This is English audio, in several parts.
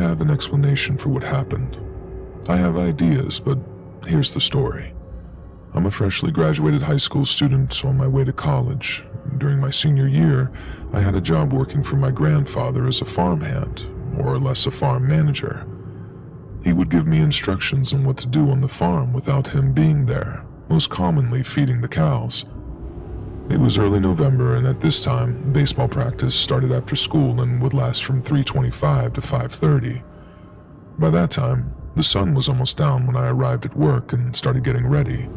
have an explanation for what happened. I have ideas, but here's the story. I'm a freshly graduated high school student on my way to college. During my senior year, I had a job working for my grandfather as a farmhand, more or less a farm manager. He would give me instructions on what to do on the farm without him being there, most commonly feeding the cows. It was early November, and at this time, baseball practice started after school and would last from 3:25 to 5:30. By that time, the sun was almost down when I arrived at work and started getting ready.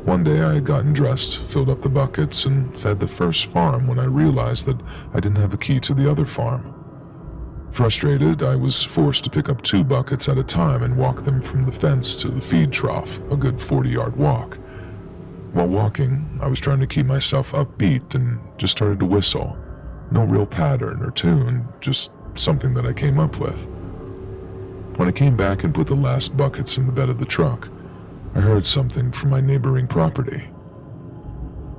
One day I had gotten dressed, filled up the buckets, and fed the first farm when I realized that I didn't have a key to the other farm. Frustrated, I was forced to pick up 2 buckets at a time and walk them from the fence to the feed trough, a good 40-yard walk. While walking, I was trying to keep myself upbeat and just started to whistle. No real pattern or tune, just something that I came up with. When I came back and put the last buckets in the bed of the truck, I heard something from my neighboring property.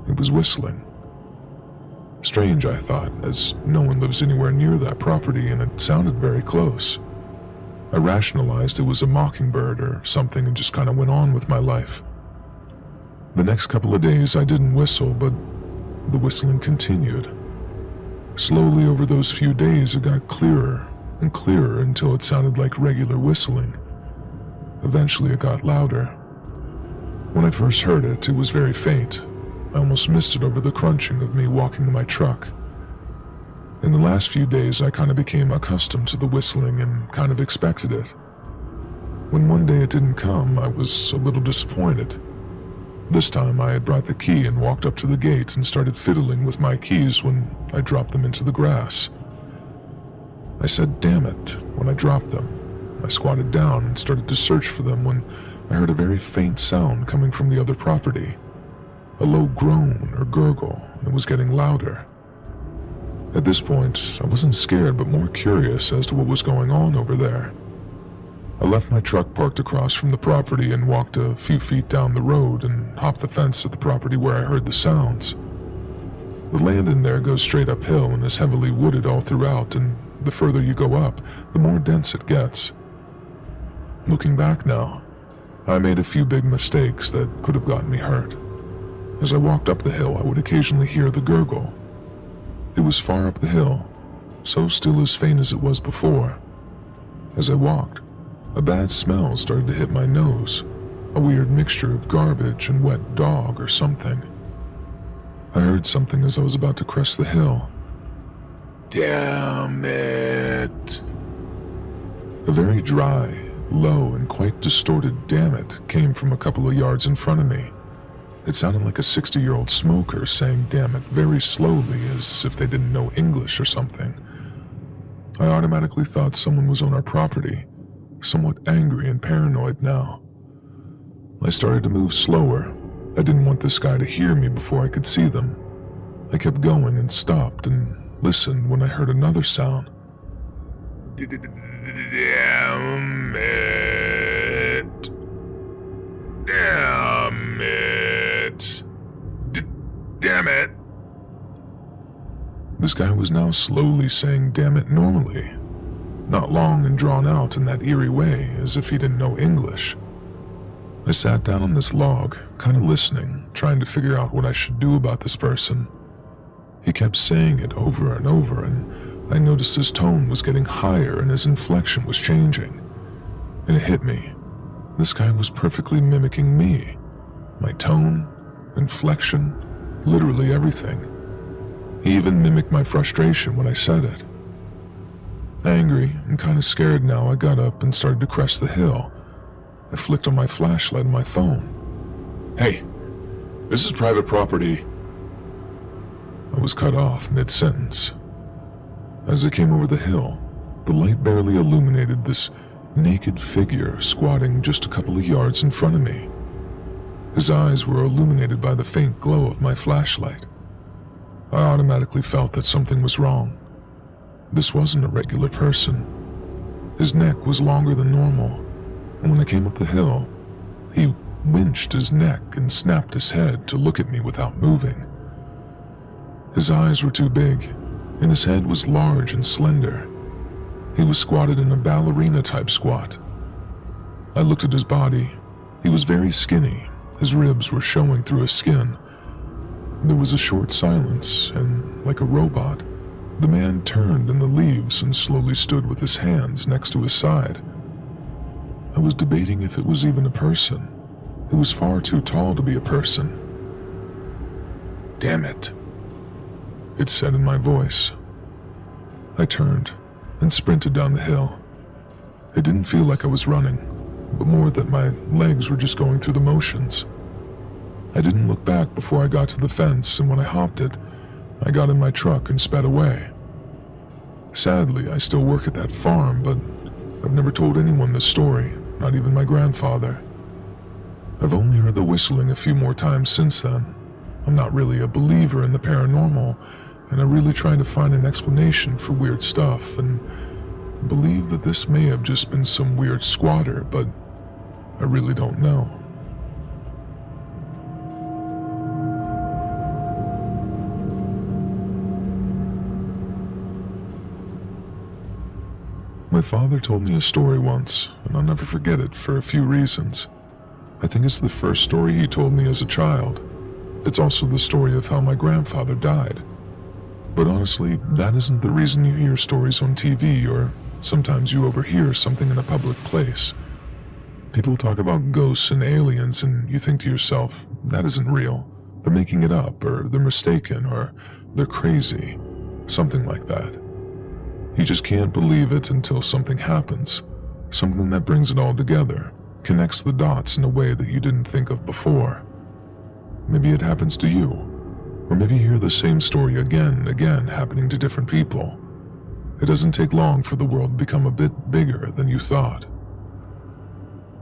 It was whistling. Strange, I thought, as no one lives anywhere near that property and it sounded very close. I rationalized it was a mockingbird or something and just kind of went on with my life. The next couple of days I didn't whistle, but the whistling continued. Slowly over those few days it got clearer and clearer until it sounded like regular whistling. Eventually it got louder. When I first heard it, it was very faint. I almost missed it over the crunching of me walking to my truck. In the last few days, I kind of became accustomed to the whistling and kind of expected it. When one day it didn't come, I was a little disappointed. This time I had brought the key and walked up to the gate and started fiddling with my keys when I dropped them into the grass. I said, "Damn it," when I dropped them. I squatted down and started to search for them when I heard a very faint sound coming from the other property. A low groan or gurgle, and it was getting louder. At this point, I wasn't scared but more curious as to what was going on over there. I left my truck parked across from the property and walked a few feet down the road and hopped the fence at the property where I heard the sounds. The land in there goes straight uphill and is heavily wooded all throughout, and the further you go up, the more dense it gets. Looking back now, I made a few big mistakes that could have gotten me hurt. As I walked up the hill, I would occasionally hear the gurgle. It was far up the hill, so still as faint as it was before. As I walked, a bad smell started to hit my nose, a weird mixture of garbage and wet dog or something. I heard something as I was about to crest the hill. "Damn it!" A very dry, low, and quite distorted "damn it" came from a couple of yards in front of me. It sounded like a 60-year-old smoker saying "damn it" very slowly, as if they didn't know English or something. I automatically thought someone was on our property, somewhat angry and paranoid now. I started to move slower. I didn't want this guy to hear me before I could see them. I kept going and stopped and listened when I heard another sound. "Damn it. Damn it. Damn it." This guy was now slowly saying "damn it" normally, not long and drawn out in that eerie way, as if he didn't know English. I sat down on this log, kind of listening, trying to figure out what I should do about this person. He kept saying it over and over, and I noticed his tone was getting higher and his inflection was changing. And it hit me. This guy was perfectly mimicking me. My tone, inflection, literally everything. He even mimicked my frustration when I said it. Angry and kind of scared now, I got up and started to crest the hill. I flicked on my flashlight on my phone. "Hey, this is private property." I was cut off mid-sentence. As I came over the hill, the light barely illuminated this naked figure squatting just a couple of yards in front of me. His eyes were illuminated by the faint glow of my flashlight. I automatically felt that something was wrong. This wasn't a regular person. His neck was longer than normal, and when I came up the hill, he winched his neck and snapped his head to look at me without moving. His eyes were too big, and his head was large and slender. He was squatted in a ballerina-type squat. I looked at his body. He was very skinny. His ribs were showing through his skin. There was a short silence, and like a robot, the man turned in the leaves and slowly stood with his hands next to his side. I was debating if it was even a person. It was far too tall to be a person. "Damn it," it said in my voice. I turned and sprinted down the hill. It didn't feel like I was running, but more that my legs were just going through the motions. I didn't look back before I got to the fence, and when I hopped it, I got in my truck and sped away. Sadly, I still work at that farm, but I've never told anyone this story, not even my grandfather. I've only heard the whistling a few more times since then. I'm not really a believer in the paranormal, and I really try to find an explanation for weird stuff, and believe that this may have just been some weird squatter, but I really don't know. My father told me a story once, and I'll never forget it for a few reasons. I think it's the first story he told me as a child. It's also the story of how my grandfather died. But honestly, that isn't the reason you hear stories on TV, or sometimes you overhear something in a public place. People talk about ghosts and aliens, and you think to yourself, that isn't real. They're making it up, or they're mistaken, or they're crazy. Something like that. You just can't believe it until something happens. Something that brings it all together, connects the dots in a way that you didn't think of before. Maybe it happens to you, or maybe you hear the same story again and again happening to different people. It doesn't take long for the world to become a bit bigger than you thought.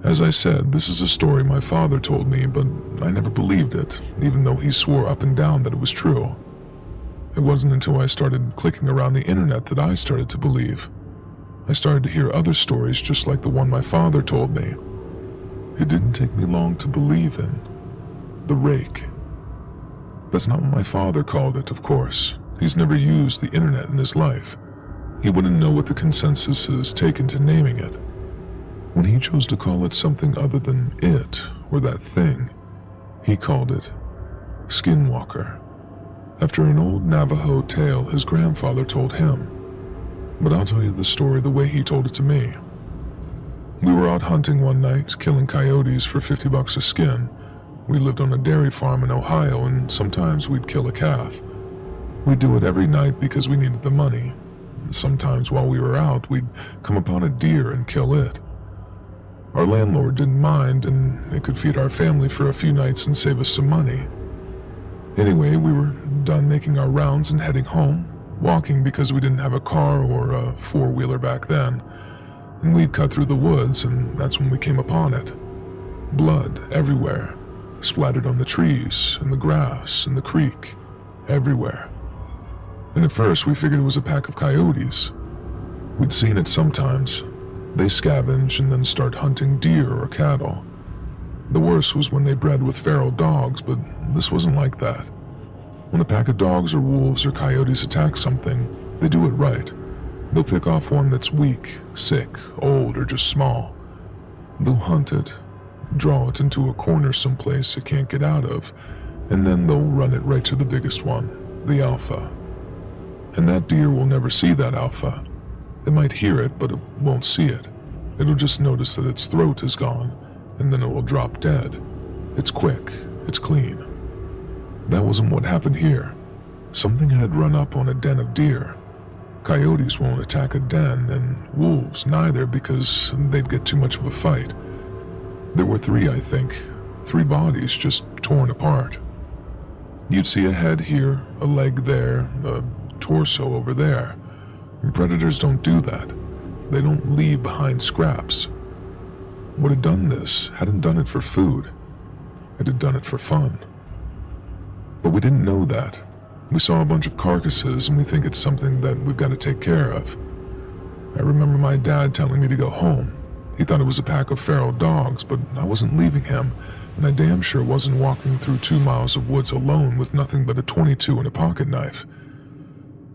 As I said, this is a story my father told me, but I never believed it, even though he swore up and down that it was true. It wasn't until I started clicking around the internet that I started to believe. I started to hear other stories just like the one my father told me. It didn't take me long to believe in the rake. That's not what my father called it, of course. He's never used the internet in his life. He wouldn't know what the consensus is taken to naming it. When he chose to call it something other than it, or that thing, he called it Skinwalker, after an old Navajo tale his grandfather told him. But I'll tell you the story the way he told it to me. We were out hunting one night, killing coyotes for $50 a skin. We lived on a dairy farm in Ohio, and sometimes we'd kill a calf. We'd do it every night because we needed the money. Sometimes while we were out, we'd come upon a deer and kill it. Our landlord didn't mind, and it could feed our family for a few nights and save us some money. Anyway, we were done making our rounds and heading home, walking because we didn't have a car or a four-wheeler back then, and we'd cut through the woods, and that's when we came upon it. Blood everywhere, splattered on the trees, and the grass, and the creek, everywhere. And at first we figured it was a pack of coyotes. We'd seen it sometimes. They scavenge and then start hunting deer or cattle. The worst was when they bred with feral dogs, but this wasn't like that. When a pack of dogs or wolves or coyotes attack something, they do it right. They'll pick off one that's weak, sick, old, or just small. They'll hunt it, draw it into a corner someplace it can't get out of, and then they'll run it right to the biggest one, the alpha. And that deer will never see that alpha. It might hear it, but it won't see it. It'll just notice that its throat is gone, and then it will drop dead. It's quick, it's clean. That wasn't what happened here. Something had run up on a den of deer. Coyotes won't attack a den, and wolves neither, because they'd get too much of a fight. There were 3, I think. 3 bodies just torn apart. You'd see a head here, a leg there, a torso over there. And predators don't do that. They don't leave behind scraps. What had done this hadn't done it for food. It had done it for fun. But we didn't know that. We saw a bunch of carcasses and we think it's something that we've got to take care of. I remember my dad telling me to go home. He thought it was a pack of feral dogs, but I wasn't leaving him, and I damn sure wasn't walking through 2 miles of woods alone with nothing but a .22 and a pocket knife.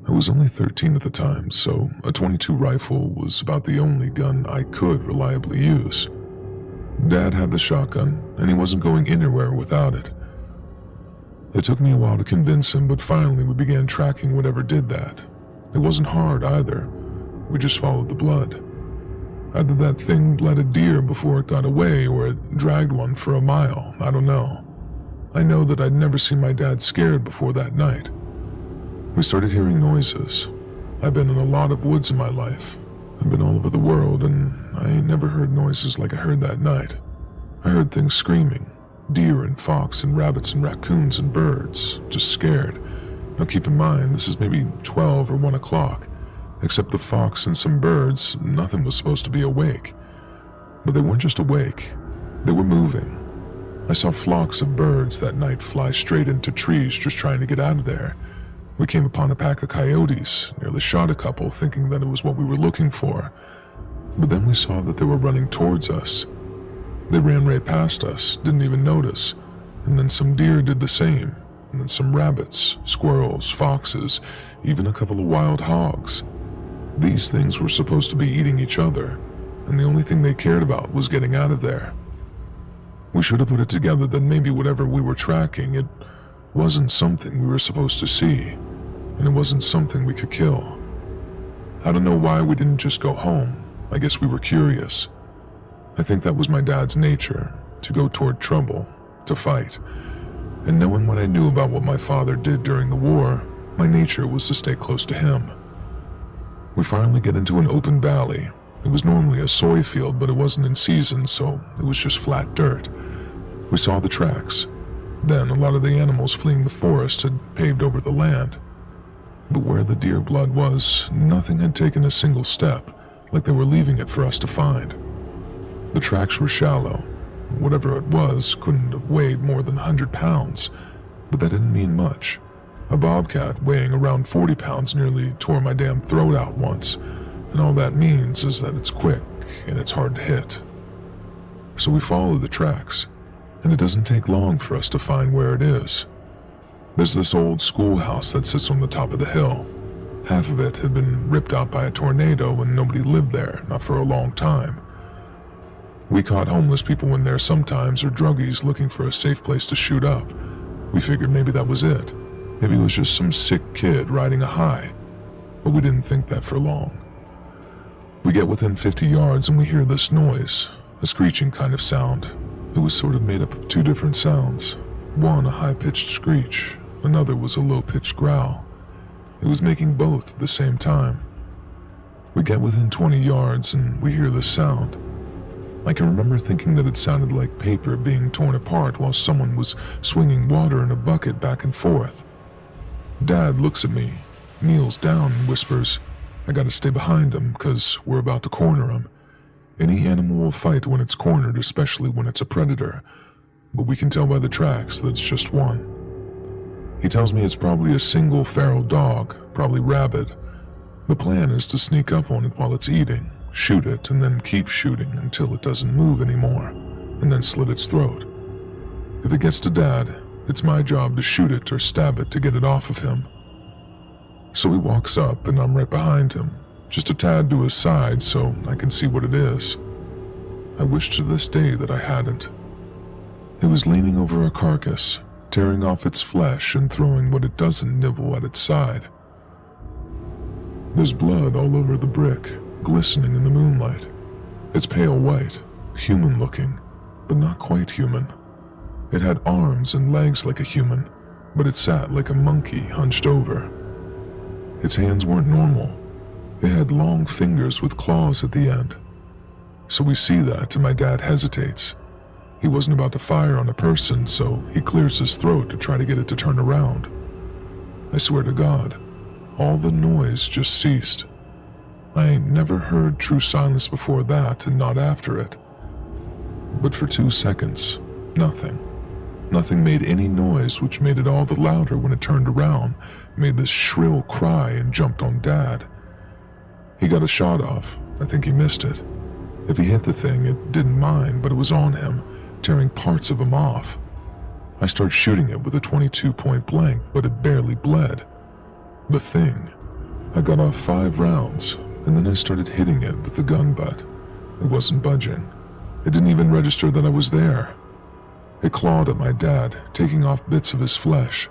I was only 13 at the time, so a .22 rifle was about the only gun I could reliably use. Dad had the shotgun, and he wasn't going anywhere without it. It took me a while to convince him, but finally we began tracking whatever did that. It wasn't hard either. We just followed the blood. Either that thing bled a deer before it got away, or it dragged one for a mile. I don't know. I know that I'd never seen my dad scared before that night. We started hearing noises. I've been in a lot of woods in my life. I've been all over the world, and I ain't never heard noises like I heard that night. I heard things screaming. Deer and fox and rabbits and raccoons and birds, just scared. Now keep in mind, this is maybe 12 or 1 o'clock. Except the fox and some birds, nothing was supposed to be awake. But they weren't just awake, they were moving. I saw flocks of birds that night fly straight into trees just trying to get out of there. We came upon a pack of coyotes, nearly shot a couple thinking that it was what we were looking for. But then we saw that they were running towards us. They ran right past us, didn't even notice, and then some deer did the same, and then some rabbits, squirrels, foxes, even a couple of wild hogs. These things were supposed to be eating each other, and the only thing they cared about was getting out of there. We should have put it together that maybe whatever we were tracking, it wasn't something we were supposed to see, and it wasn't something we could kill. I don't know why we didn't just go home. I guess we were curious. I think that was my dad's nature, to go toward trouble, to fight. And knowing what I knew about what my father did during the war, my nature was to stay close to him. We finally get into an open valley. It was normally a soy field, but it wasn't in season, so it was just flat dirt. We saw the tracks. Then a lot of the animals fleeing the forest had paved over the land. But where the deer blood was, nothing had taken a single step, like they were leaving it for us to find. The tracks were shallow. Whatever it was couldn't have weighed more than 100 pounds, but that didn't mean much. A bobcat weighing around 40 pounds nearly tore my damn throat out once, and all that means is that it's quick and it's hard to hit. So we follow the tracks, and it doesn't take long for us to find where it is. There's this old schoolhouse that sits on the top of the hill. Half of it had been ripped out by a tornado and nobody lived there, not for a long time. We caught homeless people in there sometimes, or druggies looking for a safe place to shoot up. We figured maybe that was it. Maybe it was just some sick kid riding a high. But we didn't think that for long. We get within 50 yards and we hear this noise, a screeching kind of sound. It was sort of made up of 2 different sounds. One a high-pitched screech, another was a low-pitched growl. It was making both at the same time. We get within 20 yards and we hear this sound. I can remember thinking that it sounded like paper being torn apart while someone was swinging water in a bucket back and forth. Dad looks at me, kneels down and whispers, "I gotta stay behind him, 'cause we're about to corner him. Any animal will fight when it's cornered, especially when it's a predator, but we can tell by the tracks that it's just one." He tells me it's probably a single feral dog, probably rabid. The plan is to sneak up on it while it's eating, shoot it, and then keep shooting until it doesn't move anymore, and then slit its throat. If it gets to Dad, it's my job to shoot it or stab it to get it off of him. So he walks up and I'm right behind him, just a tad to his side so I can see what it is. I wish to this day that I hadn't. It was leaning over a carcass, tearing off its flesh and throwing what it doesn't nibble at its side. There's blood all over the brick, glistening in the moonlight. It's pale white, human-looking, but not quite human. It had arms and legs like a human, but it sat like a monkey hunched over. Its hands weren't normal. It had long fingers with claws at the end. So we see that and my dad hesitates. He wasn't about to fire on a person, so he clears his throat to try to get it to turn around. I swear to God, all the noise just ceased. I ain't never heard true silence before that and not after it. But for 2 seconds, nothing. Nothing made any noise, which made it all the louder when it turned around, made this shrill cry and jumped on Dad. He got a shot off. I think he missed it. If he hit the thing, it didn't mind, but it was on him, tearing parts of him off. I start shooting it with a .22 point blank, but it barely bled. The thing, I got off 5 rounds, and then I started hitting it with the gun butt. It wasn't budging. It didn't even register that I was there. It clawed at my dad, taking off bits of his flesh.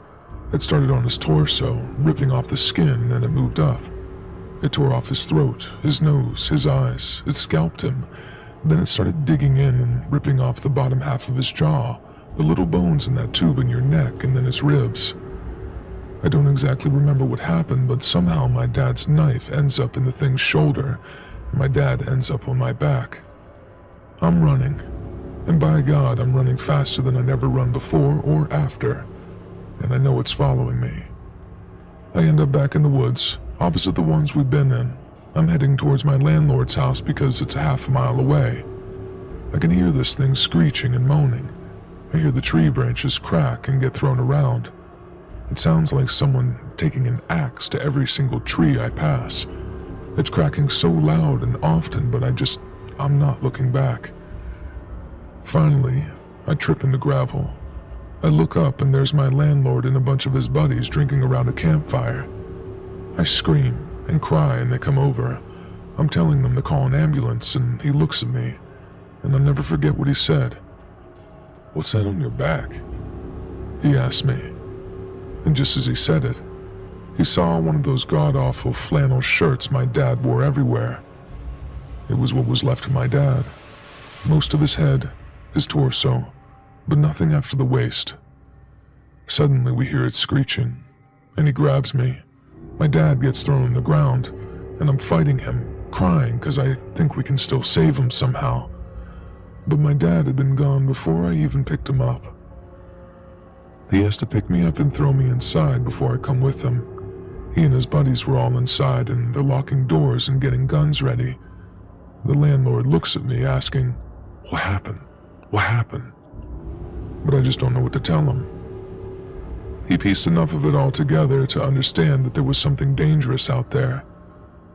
It started on his torso, ripping off the skin, then it moved up. It tore off his throat, his nose, his eyes. It scalped him. Then it started digging in and ripping off the bottom half of his jaw, the little bones in that tube in your neck, and then his ribs. I don't exactly remember what happened, but somehow my dad's knife ends up in the thing's shoulder, and my dad ends up on my back. I'm running, and by God, I'm running faster than I'd ever run before or after, and I know it's following me. I end up back in the woods, opposite the ones we've been in. I'm heading towards my landlord's house because it's a half a mile away. I can hear this thing screeching and moaning. I hear the tree branches crack and get thrown around. It sounds like someone taking an axe to every single tree I pass. It's cracking so loud and often, but I'm not looking back. Finally, I trip in the gravel. I look up and there's my landlord and a bunch of his buddies drinking around a campfire. I scream and cry and they come over. I'm telling them to call an ambulance and he looks at me, and I'll never forget what he said. "What's that on your back?" he asked me. And just as he said it, he saw one of those god-awful flannel shirts my dad wore everywhere. It was what was left of my dad. Most of his head, his torso, but nothing after the waist. Suddenly we hear it screeching, and he grabs me. My dad gets thrown on the ground, and I'm fighting him, crying because I think we can still save him somehow. But my dad had been gone before I even picked him up. He has to pick me up and throw me inside before I come with him. He and his buddies were all inside and they're locking doors and getting guns ready. The landlord looks at me asking, "What happened? What happened?" But I just don't know what to tell him. He pieced enough of it all together to understand that there was something dangerous out there.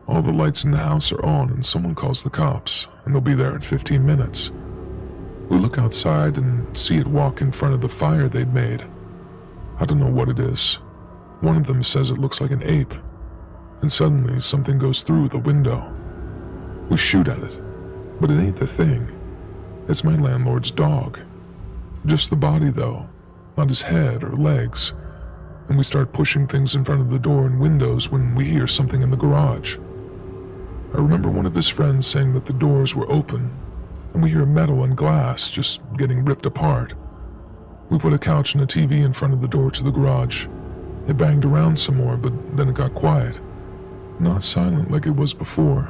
All the lights in the house are on and someone calls the cops, and they'll be there in 15 minutes. We look outside and see it walk in front of the fire they'd made. I don't know what it is. One of them says it looks like an ape, and suddenly something goes through the window. We shoot at it, but it ain't the thing. It's my landlord's dog. Just the body though, not his head or legs. And we start pushing things in front of the door and windows when we hear something in the garage. I remember one of his friends saying that the doors were open, and we hear metal and glass just getting ripped apart. We put a couch and a TV in front of the door to the garage. It banged around some more, but then it got quiet. Not silent like it was before.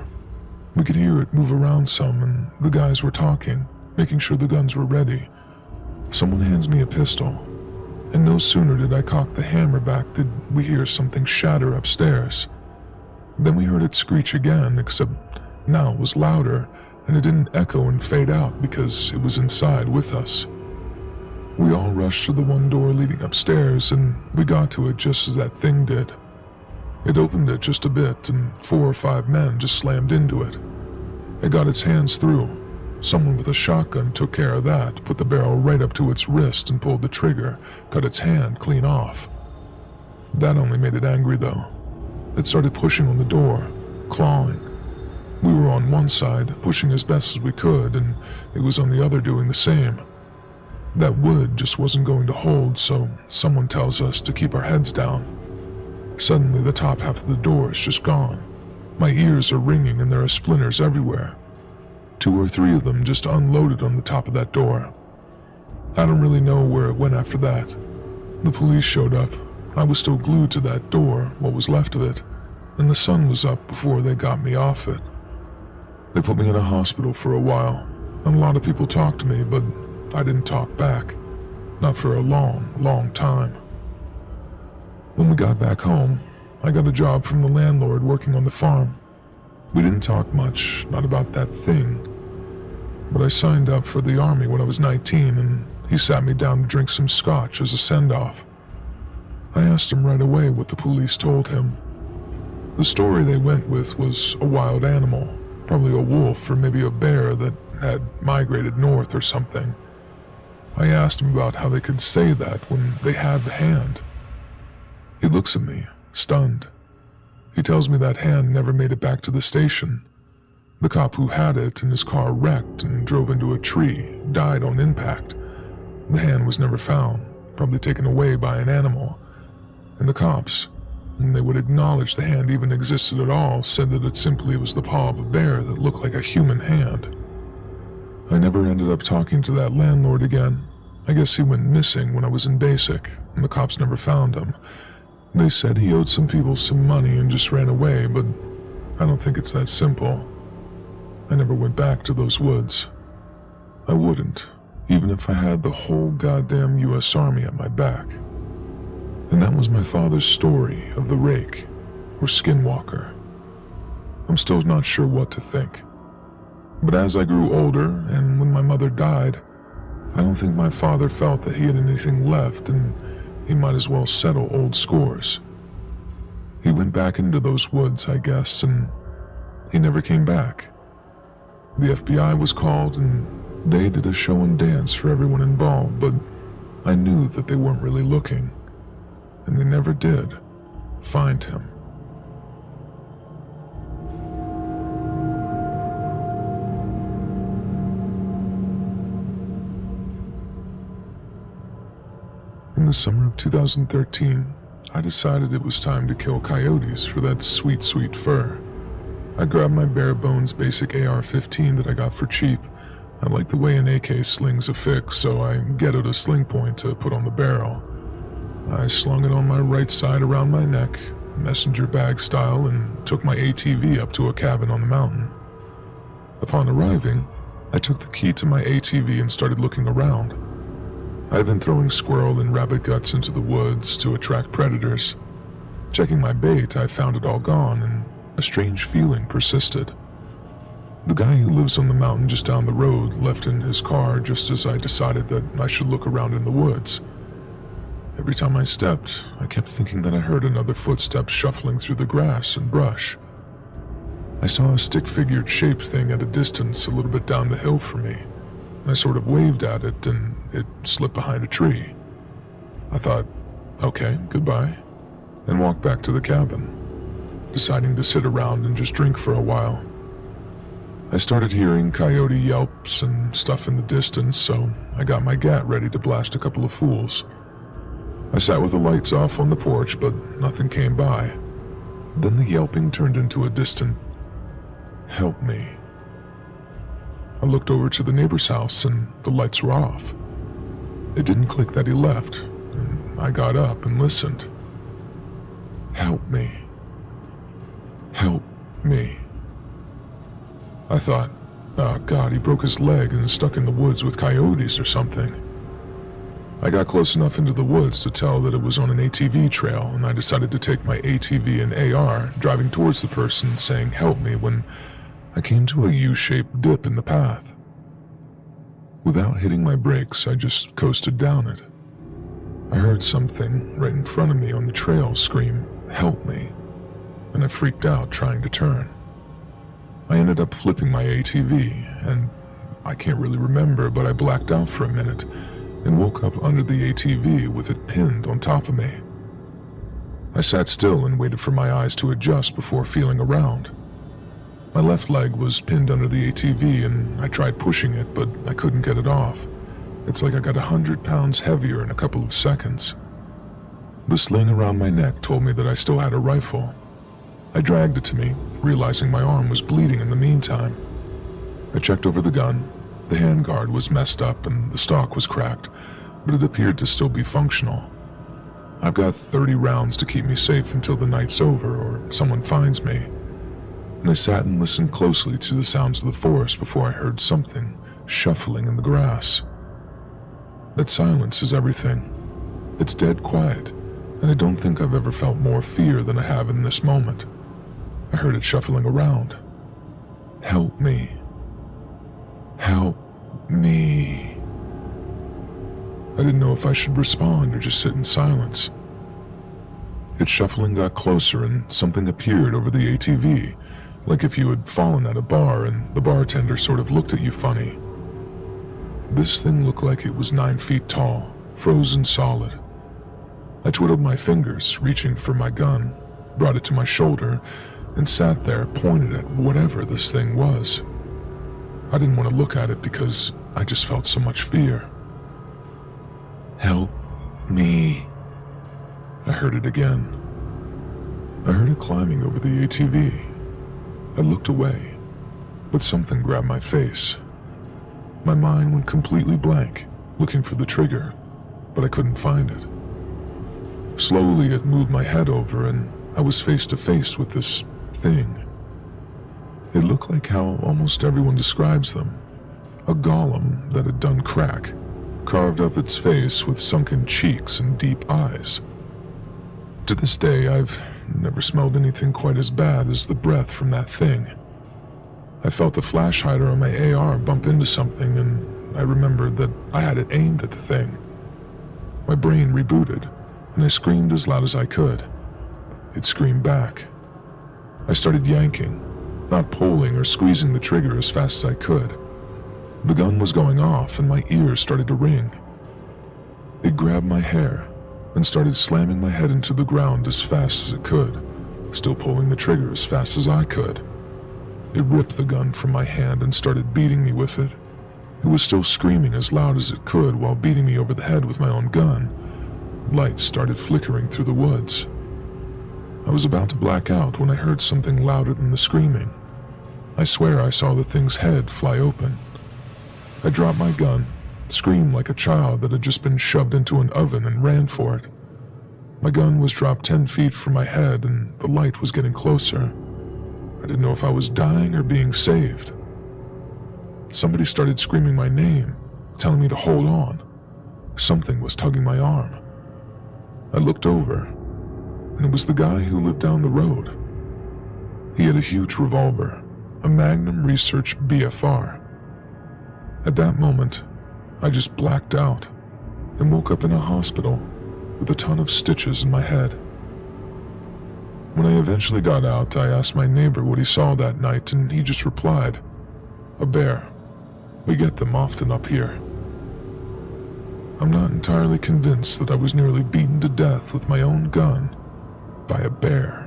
We could hear it move around some, and the guys were talking, making sure the guns were ready. Someone hands me a pistol, and no sooner did I cock the hammer back did we hear something shatter upstairs. Then we heard it screech again, except now it was louder, and it didn't echo and fade out because it was inside with us. We all rushed to the one door leading upstairs, and we got to it just as that thing did. It opened it just a bit, and 4 or 5 men just slammed into it. It got its hands through. Someone with a shotgun took care of that, put the barrel right up to its wrist and pulled the trigger, cut its hand clean off. That only made it angry though. It started pushing on the door, clawing. We were on one side, pushing as best as we could, and it was on the other doing the same. That wood just wasn't going to hold, so someone tells us to keep our heads down. Suddenly the top half of the door is just gone. My ears are ringing and there are splinters everywhere. 2 or 3 of them just unloaded on the top of that door. I don't really know where it went after that. The police showed up. I was still glued to that door, what was left of it, and the sun was up before they got me off it. They put me in a hospital for a while, and a lot of people talked to me, but I didn't talk back. Not for a long, long time. When we got back home, I got a job from the landlord working on the farm. We didn't talk much, not about that thing. But I signed up for the army when I was 19, and he sat me down to drink some scotch as a send-off. I asked him right away what the police told him. The story they went with was a wild animal, probably a wolf or maybe a bear that had migrated north or something. I asked him about how they could say that when they had the hand. He looks at me, stunned. He tells me that hand never made it back to the station. The cop who had it in his car wrecked and drove into a tree, died on impact. The hand was never found, probably taken away by an animal. And the cops, when they would acknowledge the hand even existed at all, said that it simply was the paw of a bear that looked like a human hand. I never ended up talking to that landlord again. I guess he went missing when I was in basic, and the cops never found him. They said he owed some people some money and just ran away, but I don't think it's that simple. I never went back to those woods. I wouldn't, even if I had the whole goddamn US Army at my back. And that was my father's story of the rake, or Skinwalker. I'm still not sure what to think. But as I grew older, and when my mother died, I don't think my father felt that he had anything left, and he might as well settle old scores. He went back into those woods, I guess, and he never came back. The FBI was called, and they did a show and dance for everyone involved, but I knew that they weren't really looking, and they never did find him. In the summer of 2013, I decided it was time to kill coyotes for that sweet, sweet fur. I grabbed my bare bones basic AR-15 that I got for cheap. I like the way an AK slings a fix, so I ghettoed a sling point to put on the barrel. I slung it on my right side around my neck, messenger bag style, and took my ATV up to a cabin on the mountain. Upon arriving, I took the key to my ATV and started looking around. I had been throwing squirrel and rabbit guts into the woods to attract predators. Checking my bait, I found it all gone, and a strange feeling persisted. The guy who lives on the mountain just down the road left in his car just as I decided that I should look around in the woods. Every time I stepped, I kept thinking that I heard another footstep shuffling through the grass and brush. I saw a stick-figured shaped thing at a distance a little bit down the hill from me, and I sort of waved at it and it slipped behind a tree. I thought, okay, goodbye, and walked back to the cabin, deciding to sit around and just drink for a while. I started hearing coyote yelps and stuff in the distance, so I got my gat ready to blast a couple of fools. I sat with the lights off on the porch, but nothing came by. Then the yelping turned into a distant, "Help me." I looked over to the neighbor's house and the lights were off. It didn't click that he left, and I got up and listened. "Help me. Help me." I thought, oh God, he broke his leg and is stuck in the woods with coyotes or something. I got close enough into the woods to tell that it was on an ATV trail, and I decided to take my ATV and AR, driving towards the person saying help me, when I came to a U-shaped dip in the path. Without hitting my brakes, I just coasted down it. I heard something right in front of me on the trail scream, "Help me," and I freaked out trying to turn. I ended up flipping my ATV, and I can't really remember, but I blacked out for a minute and woke up under the ATV with it pinned on top of me. I sat still and waited for my eyes to adjust before feeling around. My left leg was pinned under the ATV, and I tried pushing it, but I couldn't get it off. It's like I got 100 pounds heavier in a couple of seconds. The sling around my neck told me that I still had a rifle. I dragged it to me, realizing my arm was bleeding in the meantime. I checked over the gun. The handguard was messed up and the stock was cracked, but it appeared to still be functional. I've got 30 rounds to keep me safe until the night's over or someone finds me. And I sat and listened closely to the sounds of the forest before I heard something shuffling in the grass. That silence is everything. It's dead quiet, and I don't think I've ever felt more fear than I have in this moment. I heard it shuffling around. "Help me. Help me." I didn't know if I should respond or just sit in silence. Its shuffling got closer and something appeared over the ATV, like if you had fallen at a bar and the bartender sort of looked at you funny. This thing looked like it was 9 feet tall, frozen solid. I twiddled my fingers, reaching for my gun, brought it to my shoulder, and sat there pointed at whatever this thing was. I didn't want to look at it because I just felt so much fear. "Help me," I heard it again. I heard it climbing over the ATV. I looked away, but something grabbed my face. My mind went completely blank, looking for the trigger, but I couldn't find it. Slowly it moved my head over and I was face to face with this thing. It looked like how almost everyone describes them. A golem that had done crack, carved up its face with sunken cheeks and deep eyes. To this day, I've never smelled anything quite as bad as the breath from that thing. I felt the flash hider on my AR bump into something, and I remembered that I had it aimed at the thing. My brain rebooted, and I screamed as loud as I could. It screamed back. I started yanking, not pulling or squeezing the trigger as fast as I could. The gun was going off, and my ears started to ring. It grabbed my hair and started slamming my head into the ground as fast as it could, still pulling the trigger as fast as I could. It ripped the gun from my hand and started beating me with it. It was still screaming as loud as it could while beating me over the head with my own gun. Lights started flickering through the woods. I was about to black out when I heard something louder than the screaming. I swear I saw the thing's head fly open. I dropped my gun, screamed like a child that had just been shoved into an oven, and ran for it. My gun was dropped 10 feet from my head and the light was getting closer. I didn't know if I was dying or being saved. Somebody started screaming my name, telling me to hold on. Something was tugging my arm. I looked over, and it was the guy who lived down the road. He had a huge revolver, a Magnum Research BFR. At that moment, I just blacked out and woke up in a hospital with a ton of stitches in my head. When I eventually got out, I asked my neighbor what he saw that night, and he just replied, "A bear. We get them often up here." I'm not entirely convinced that I was nearly beaten to death with my own gun by a bear.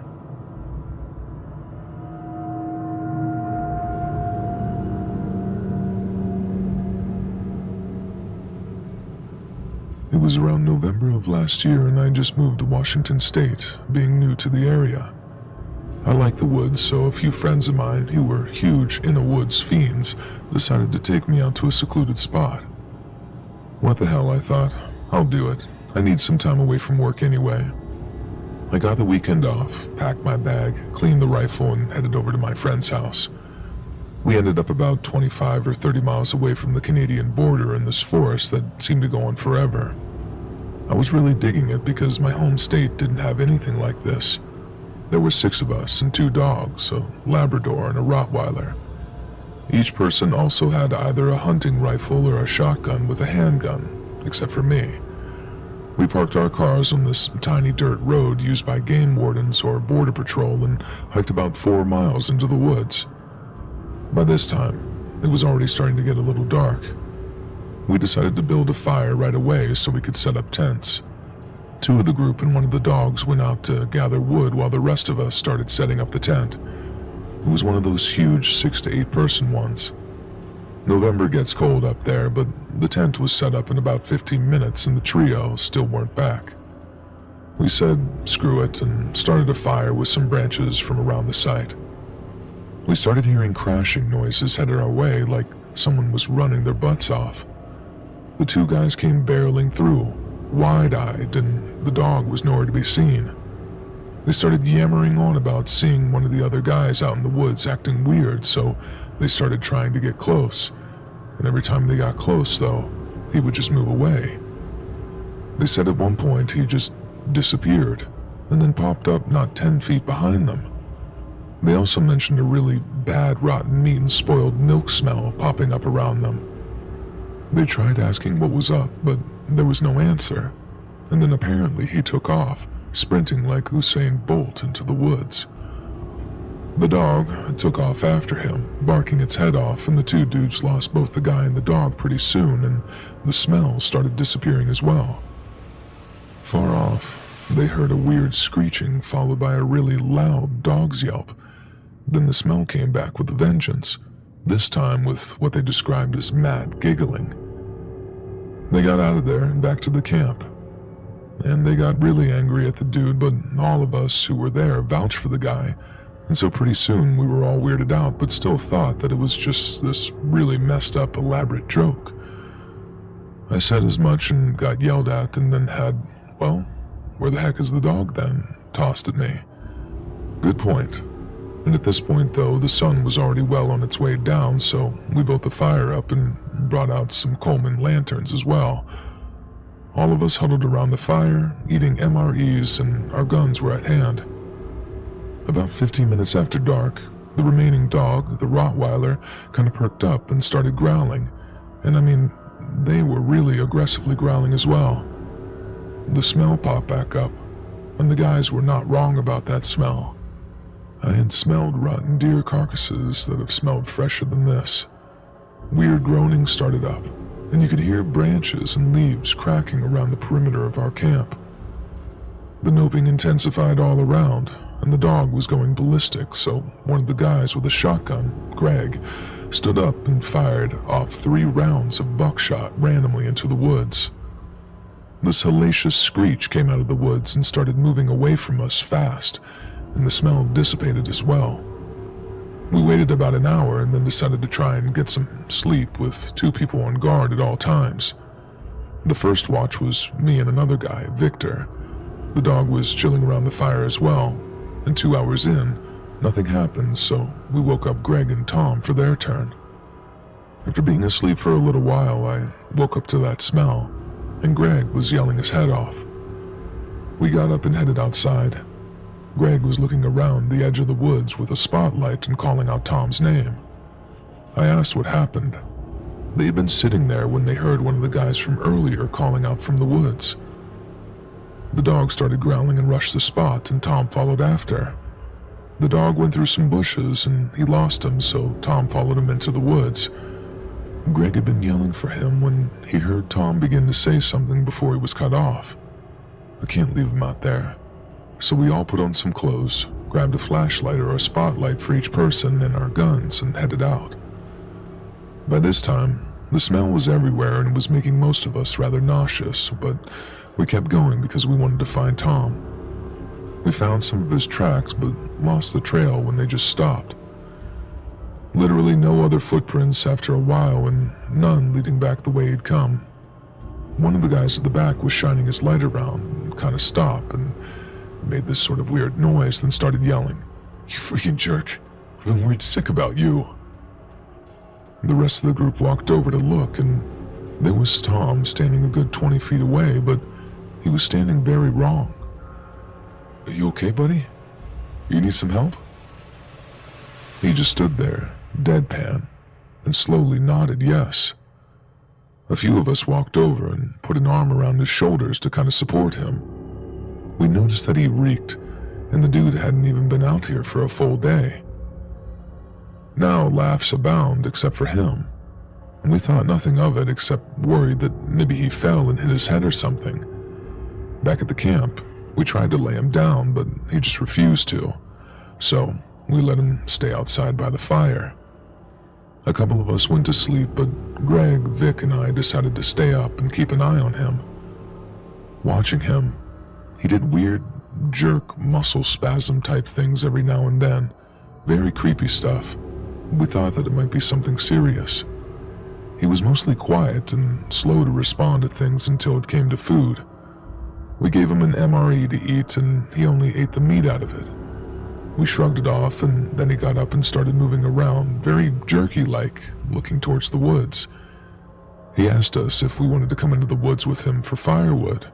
It was around November of last year, and I just moved to Washington State, being new to the area. I like the woods, so a few friends of mine who were huge in-a-woods fiends decided to take me out to a secluded spot. What the hell, I thought. I'll do it. I need some time away from work anyway. I got the weekend off, packed my bag, cleaned the rifle, and headed over to my friend's house. We ended up about 25 or 30 miles away from the Canadian border in this forest that seemed to go on forever. I was really digging it because my home state didn't have anything like this. There were 6 of us and 2 dogs, a Labrador and a Rottweiler. Each person also had either a hunting rifle or a shotgun with a handgun, except for me. We parked our cars on this tiny dirt road used by game wardens or border patrol and hiked about 4 miles into the woods. By this time, it was already starting to get a little dark. We decided to build a fire right away so we could set up tents. 2 of the group and 1 of the dogs went out to gather wood while the rest of us started setting up the tent. It was one of those huge 6 to 8 person ones. November gets cold up there, but the tent was set up in about 15 minutes and the trio still weren't back. We said screw it and started a fire with some branches from around the site. We started hearing crashing noises headed our way, like someone was running their butts off. The 2 guys came barreling through, wide-eyed, and the dog was nowhere to be seen. They started yammering on about seeing one of the other guys out in the woods acting weird, so they started trying to get close. And every time they got close, though, he would just move away. They said at one point he just disappeared, and then popped up not 10 feet behind them. They also mentioned a really bad rotten meat and spoiled milk smell popping up around them. They tried asking what was up, but there was no answer, and then apparently he took off, sprinting like Usain Bolt into the woods. The dog took off after him, barking its head off, and the 2 dudes lost both the guy and the dog pretty soon, and the smell started disappearing as well. Far off, they heard a weird screeching followed by a really loud dog's yelp. Then the smell came back with a vengeance, this time with what they described as mad giggling. They got out of there and back to the camp, and they got really angry at the dude, but all of us who were there vouched for the guy, and so pretty soon we were all weirded out but still thought that it was just this really messed up elaborate joke. I said as much and got yelled at and then had, well, where the heck is the dog then, tossed at me. Good point. And at this point though, the sun was already well on its way down, so we built the fire up and brought out some Coleman lanterns as well. All of us huddled around the fire, eating MREs, and our guns were at hand. About 15 minutes after dark, the remaining dog, the Rottweiler, kind of perked up and started growling, and I mean, they were really aggressively growling as well. The smell popped back up, and the guys were not wrong about that smell. I had smelled rotten deer carcasses that have smelled fresher than this. Weird groaning started up, and you could hear branches and leaves cracking around the perimeter of our camp. The noping intensified all around, and the dog was going ballistic, so one of the guys with a shotgun, Greg, stood up and fired off 3 rounds of buckshot randomly into the woods. This hellacious screech came out of the woods and started moving away from us fast, and the smell dissipated as well. We waited about an hour and then decided to try and get some sleep with 2 people on guard at all times. The first watch was me and another guy, Victor. The dog was chilling around the fire as well, and 2 hours in, nothing happened, so we woke up Greg and Tom for their turn. After being asleep for a little while, I woke up to that smell, and Greg was yelling his head off. We got up and headed outside. Greg was looking around the edge of the woods with a spotlight and calling out Tom's name. I asked what happened. They had been sitting there when they heard one of the guys from earlier calling out from the woods. The dog started growling and rushed the spot, and Tom followed after. The dog went through some bushes and he lost him, so Tom followed him into the woods. Greg had been yelling for him when he heard Tom begin to say something before he was cut off. I can't leave him out there. So we all put on some clothes, grabbed a flashlight or a spotlight for each person and our guns and headed out. By this time, the smell was everywhere and it was making most of us rather nauseous, but we kept going because we wanted to find Tom. We found some of his tracks but lost the trail when they just stopped. Literally no other footprints after a while and none leading back the way he'd come. One of the guys at the back was shining his light around and kind of stopped and made this sort of weird noise, then started yelling, "You freaking jerk, I've been worried sick about you." The rest of the group walked over to look, and there was Tom standing a good 20 feet away, but he was standing very wrong. "Are you okay, buddy? You need some help?" He just stood there, deadpan, and slowly nodded yes. A few of us walked over and put an arm around his shoulders to kind of support him. We noticed that he reeked, and the dude hadn't even been out here for a full day. Now laughs abound except for him, and we thought nothing of it except worried that maybe he fell and hit his head or something. Back at the camp, we tried to lay him down, but he just refused to, so we let him stay outside by the fire. A couple of us went to sleep, but Greg, Vic, and I decided to stay up and keep an eye on him. Watching him, he did weird jerk muscle spasm type things every now and then, very creepy stuff. We thought that it might be something serious. He was mostly quiet and slow to respond to things until it came to food. We gave him an MRE to eat and he only ate the meat out of it. We shrugged it off and then he got up and started moving around, very jerky-like, looking towards the woods. He asked us if we wanted to come into the woods with him for firewood.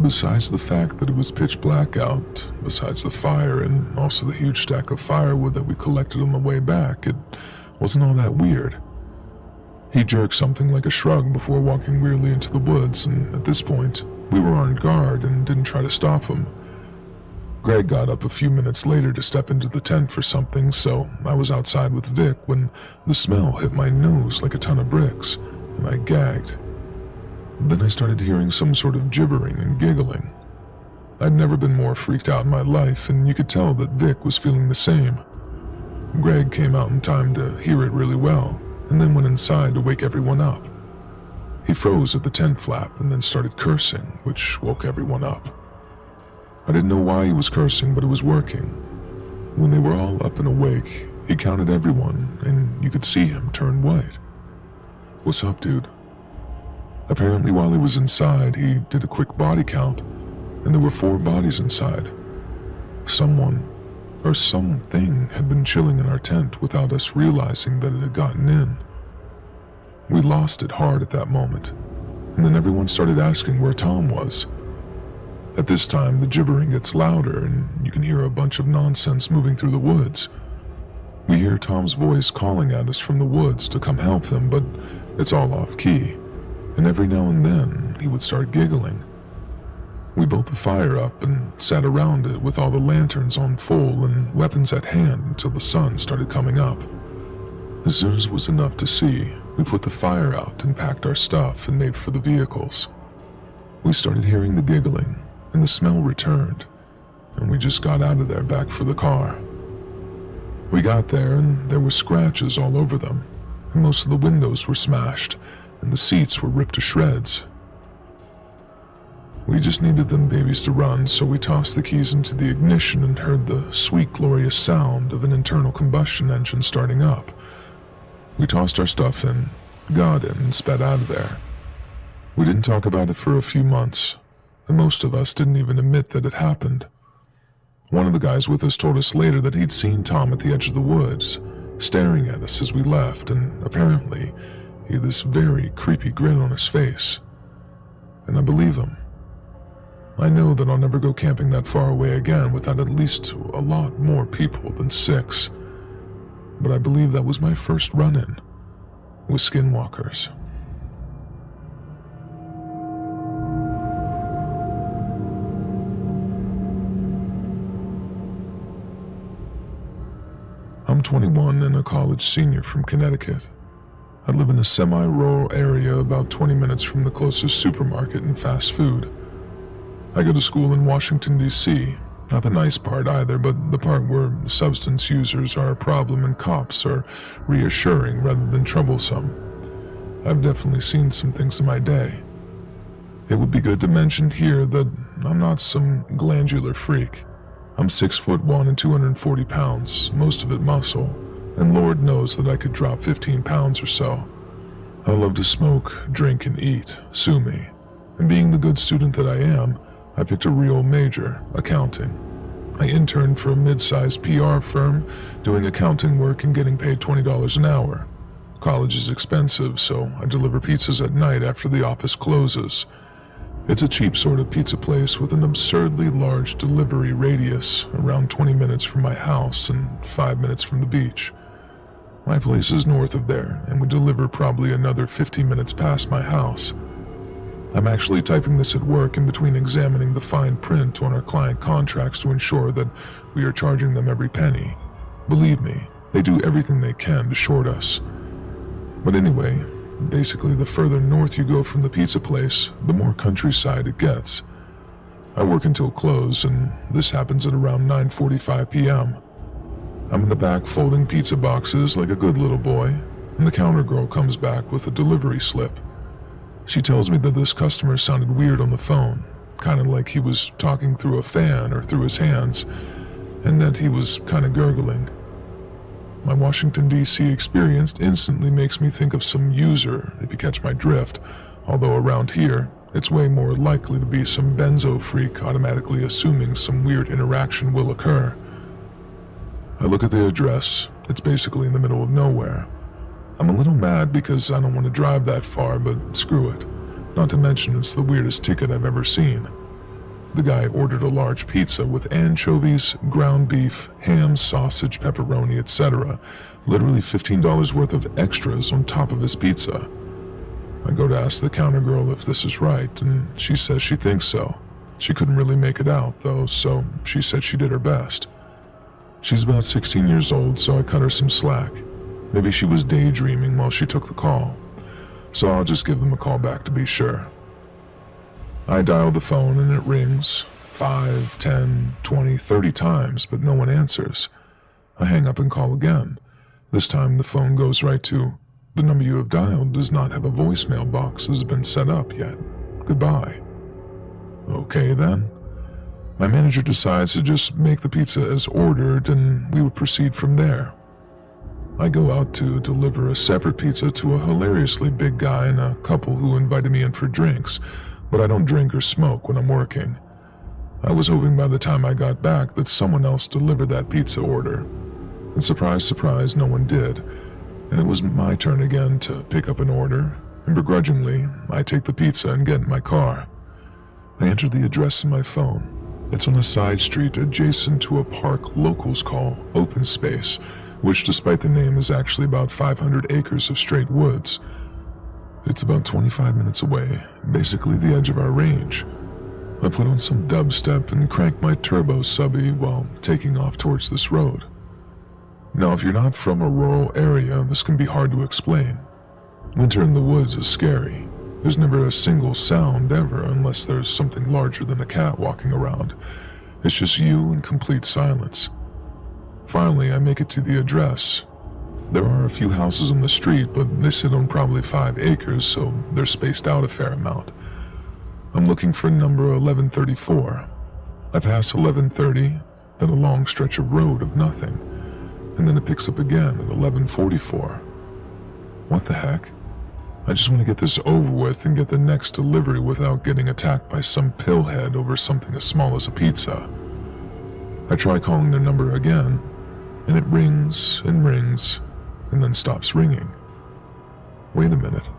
Besides the fact that it was pitch black out, besides the fire and also the huge stack of firewood that we collected on the way back, it wasn't all that weird. He jerked something like a shrug before walking weirdly into the woods, and at this point, we were on guard and didn't try to stop him. Greg got up a few minutes later to step into the tent for something, so I was outside with Vic when the smell hit my nose like a ton of bricks, and I gagged. Then I started hearing some sort of gibbering and giggling. I'd never been more freaked out in my life, and you could tell that Vic was feeling the same. Greg came out in time to hear it really well, and then went inside to wake everyone up. He froze at the tent flap and then started cursing, which woke everyone up. I didn't know why he was cursing, but it was working. When they were all up and awake, he counted everyone, and you could see him turn white. "What's up, dude?" Apparently while he was inside, he did a quick body count, and there were 4 bodies inside. Someone, or something, had been chilling in our tent without us realizing that it had gotten in. We lost it hard at that moment, and then everyone started asking where Tom was. At this time, the gibbering gets louder, and you can hear a bunch of nonsense moving through the woods. We hear Tom's voice calling at us from the woods to come help him, but it's all off key, and every now and then he would start giggling. We built the fire up and sat around it with all the lanterns on full and weapons at hand until the sun started coming up. As soon as it was enough to see, we put the fire out and packed our stuff and made for the vehicles. We started hearing the giggling, and the smell returned, and we just got out of there back for the car. We got there, and there were scratches all over them, and most of the windows were smashed, and the seats were ripped to shreds. We just needed them babies to run, so we tossed the keys into the ignition and heard the sweet, glorious sound of an internal combustion engine starting up. We tossed our stuff in, got in, and sped out of there. We didn't talk about it for a few months, and most of us didn't even admit that it happened. One of the guys with us told us later that he'd seen Tom at the edge of the woods, staring at us as we left, and apparently he had this very creepy grin on his face. And I believe him. I know that I'll never go camping that far away again without at least a lot more people than 6. But I believe that was my first run-in with Skinwalkers. I'm 21 and a college senior from Connecticut. I live in a semi-rural area about 20 minutes from the closest supermarket and fast food. I go to school in Washington, D.C., not the nice part either, but the part where substance users are a problem and cops are reassuring rather than troublesome. I've definitely seen some things in my day. It would be good to mention here that I'm not some glandular freak. I'm 6'1" and 240 pounds, most of it muscle, and Lord knows that I could drop 15 pounds or so. I love to smoke, drink, and eat, sue me, and being the good student that I am, I picked a real major, accounting. I interned for a mid-sized PR firm, doing accounting work and getting paid $20 an hour. College is expensive, so I deliver pizzas at night after the office closes. It's a cheap sort of pizza place with an absurdly large delivery radius, around 20 minutes from my house and 5 minutes from the beach. My place is north of there, and would deliver probably another 15 minutes past my house. I'm actually typing this at work in between examining the fine print on our client contracts to ensure that we are charging them every penny. Believe me, they do everything they can to short us. But anyway, basically the further north you go from the pizza place, the more countryside it gets. I work until close, and this happens at around 9:45 p.m. I'm in the back folding pizza boxes like a good little boy, and the counter girl comes back with a delivery slip. She tells me that this customer sounded weird on the phone, kind of like he was talking through a fan or through his hands, and that he was kind of gurgling. My Washington, D.C. experience instantly makes me think of some user, if you catch my drift, although around here, it's way more likely to be some benzo freak automatically assuming some weird interaction will occur. I look at the address. It's basically in the middle of nowhere. I'm a little mad because I don't want to drive that far, but screw it. Not to mention it's the weirdest ticket I've ever seen. The guy ordered a large pizza with anchovies, ground beef, ham, sausage, pepperoni, etc. Literally $15 worth of extras on top of his pizza. I go to ask the counter girl if this is right, and she says she thinks so. She couldn't really make it out, though, so she said she did her best. She's about 16 years old, so I cut her some slack. Maybe she was daydreaming while she took the call, so I'll just give them a call back to be sure. I dial the phone and it rings. 5, 10, 20, 30 times, but no one answers. I hang up and call again. This time the phone goes right to, "The number you have dialed does not have a voicemail box that has been set up yet. Goodbye." Okay then. My manager decides to just make the pizza as ordered and we would proceed from there. I go out to deliver a separate pizza to a hilariously big guy and a couple who invited me in for drinks, but I don't drink or smoke when I'm working. I was hoping by the time I got back that someone else delivered that pizza order. And surprise, surprise, no one did, and it was my turn again to pick up an order, and begrudgingly, I take the pizza and get in my car. I enter the address in my phone. It's on a side street adjacent to a park locals call open space, which despite the name is actually about 500 acres of straight woods. It's about 25 minutes away, basically the edge of our range. I put on some dubstep and crank my turbo subby while taking off towards this road. Now, if you're not from a rural area, this can be hard to explain. Winter in the woods is scary. There's never a single sound ever unless there's something larger than a cat walking around. It's just you and complete silence. Finally, I make it to the address. There are a few houses on the street, but they sit on probably 5 acres, so they're spaced out a fair amount. I'm looking for number 1134. I pass 1130, then a long stretch of road of nothing, and then it picks up again at 1144. What the heck? I just want to get this over with and get the next delivery without getting attacked by some pillhead over something as small as a pizza. I try calling their number again, and it rings and rings, and then stops ringing. Wait a minute.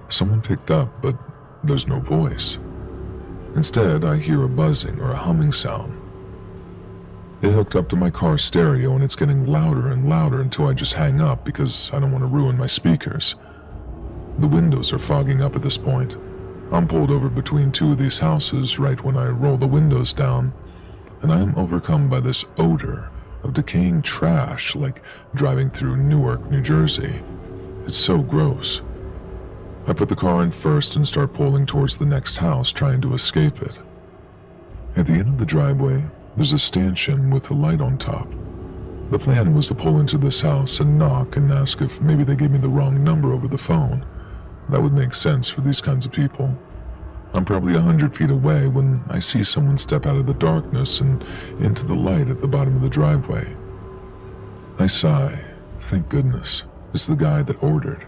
Someone picked up, but there's no voice. Instead, I hear a buzzing or a humming sound. It hooked up to my car stereo, and it's getting louder and louder until I just hang up because I don't want to ruin my speakers. The windows are fogging up at this point. I'm pulled over between 2 of these houses right when I roll the windows down, and I am overcome by this odor of decaying trash like driving through Newark, New Jersey. It's so gross. I put the car in first and start pulling towards the next house, trying to escape it. At the end of the driveway, there's a stanchion with a light on top. The plan was to pull into this house and knock and ask if maybe they gave me the wrong number over the phone. That would make sense for these kinds of people. I'm probably 100 feet away when I see someone step out of the darkness and into the light at the bottom of the driveway. I sigh. Thank goodness. It's the guy that ordered.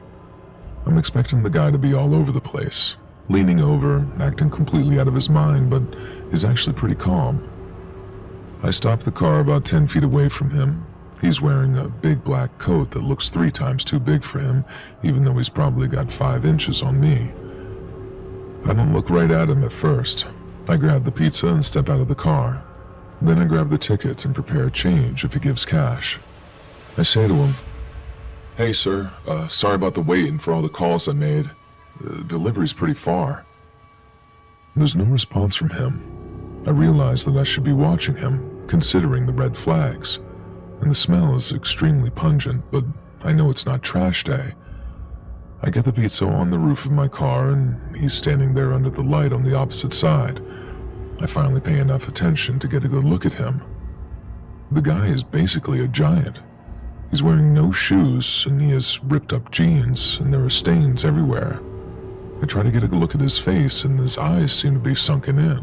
I'm expecting the guy to be all over the place, leaning over, acting completely out of his mind, but is actually pretty calm. I stop the car about 10 feet away from him. He's wearing a big black coat that looks 3 times too big for him, even though he's probably got 5 inches on me. I don't look right at him at first. I grab the pizza and step out of the car. Then I grab the ticket and prepare change if he gives cash. I say to him, "Hey sir, sorry about the wait and for all the calls I made. The delivery's pretty far." There's no response from him. I realize that I should be watching him, considering the red flags. And the smell is extremely pungent, but I know it's not trash day. I get the pizza on the roof of my car, and he's standing there under the light on the opposite side. I finally pay enough attention to get a good look at him. The guy is basically a giant. He's wearing no shoes, and he has ripped up jeans, and there are stains everywhere. I try to get a look at his face, and his eyes seem to be sunken in.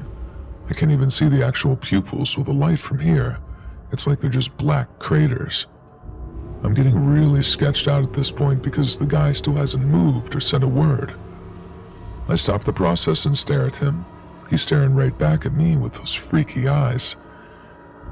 I can't even see the actual pupils with the light from here. It's like they're just black craters. I'm getting really sketched out at this point because the guy still hasn't moved or said a word. I stop the process and stare at him. He's staring right back at me with those freaky eyes.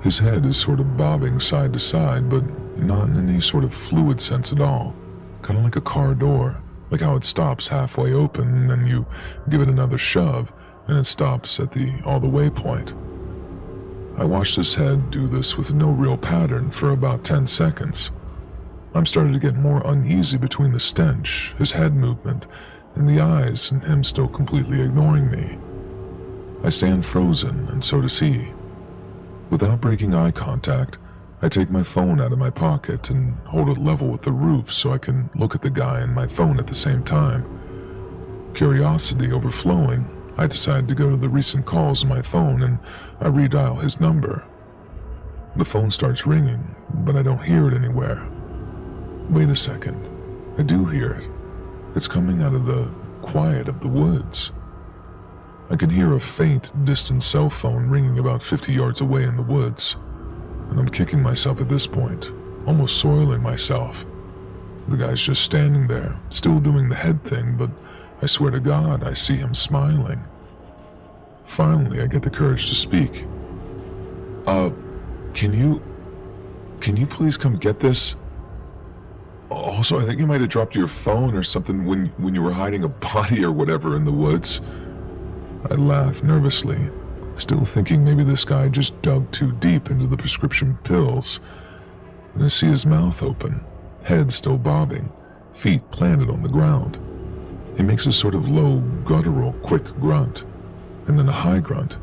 His head is sort of bobbing side to side, but not in any sort of fluid sense at all. Kind of like a car door, like how it stops halfway open and then you give it another shove and it stops at the all-the-way point. I watched his head do this with no real pattern for about 10 seconds. I'm starting to get more uneasy between the stench, his head movement, and the eyes and him still completely ignoring me. I stand frozen, and so does he. Without breaking eye contact, I take my phone out of my pocket and hold it level with the roof so I can look at the guy and my phone at the same time. Curiosity overflowing, I decide to go to the recent calls on my phone and I redial his number. The phone starts ringing, but I don't hear it anywhere. Wait a second. I do hear it. It's coming out of the quiet of the woods. I can hear a faint, distant cell phone ringing about 50 yards away in the woods, and I'm kicking myself at this point, almost soiling myself. The guy's just standing there, still doing the head thing, but I swear to God, I see him smiling. Finally, I get the courage to speak. Can you please come get this? Also, I think you might have dropped your phone or something when you were hiding a body or whatever in the woods. I laugh nervously, still thinking maybe this guy just dug too deep into the prescription pills. And I see his mouth open, head still bobbing, feet planted on the ground. He makes a sort of low, guttural, quick grunt, and then a high grunt,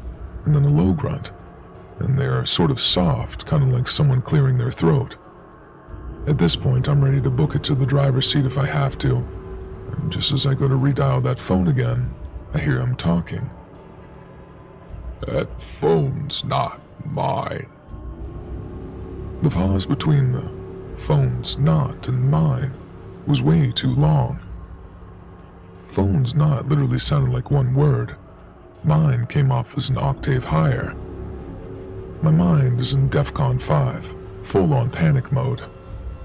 and then a low grunt, and they're sort of soft, kind of like someone clearing their throat. At this point, I'm ready to book it to the driver's seat if I have to, and just as I go to redial that phone again, I hear him talking. That phone's not mine. The pause between the phone's not and mine was way too long. Phone's not literally sounded like one word. Mine came off as an octave higher. My mind is in DEFCON 5, full-on panic mode.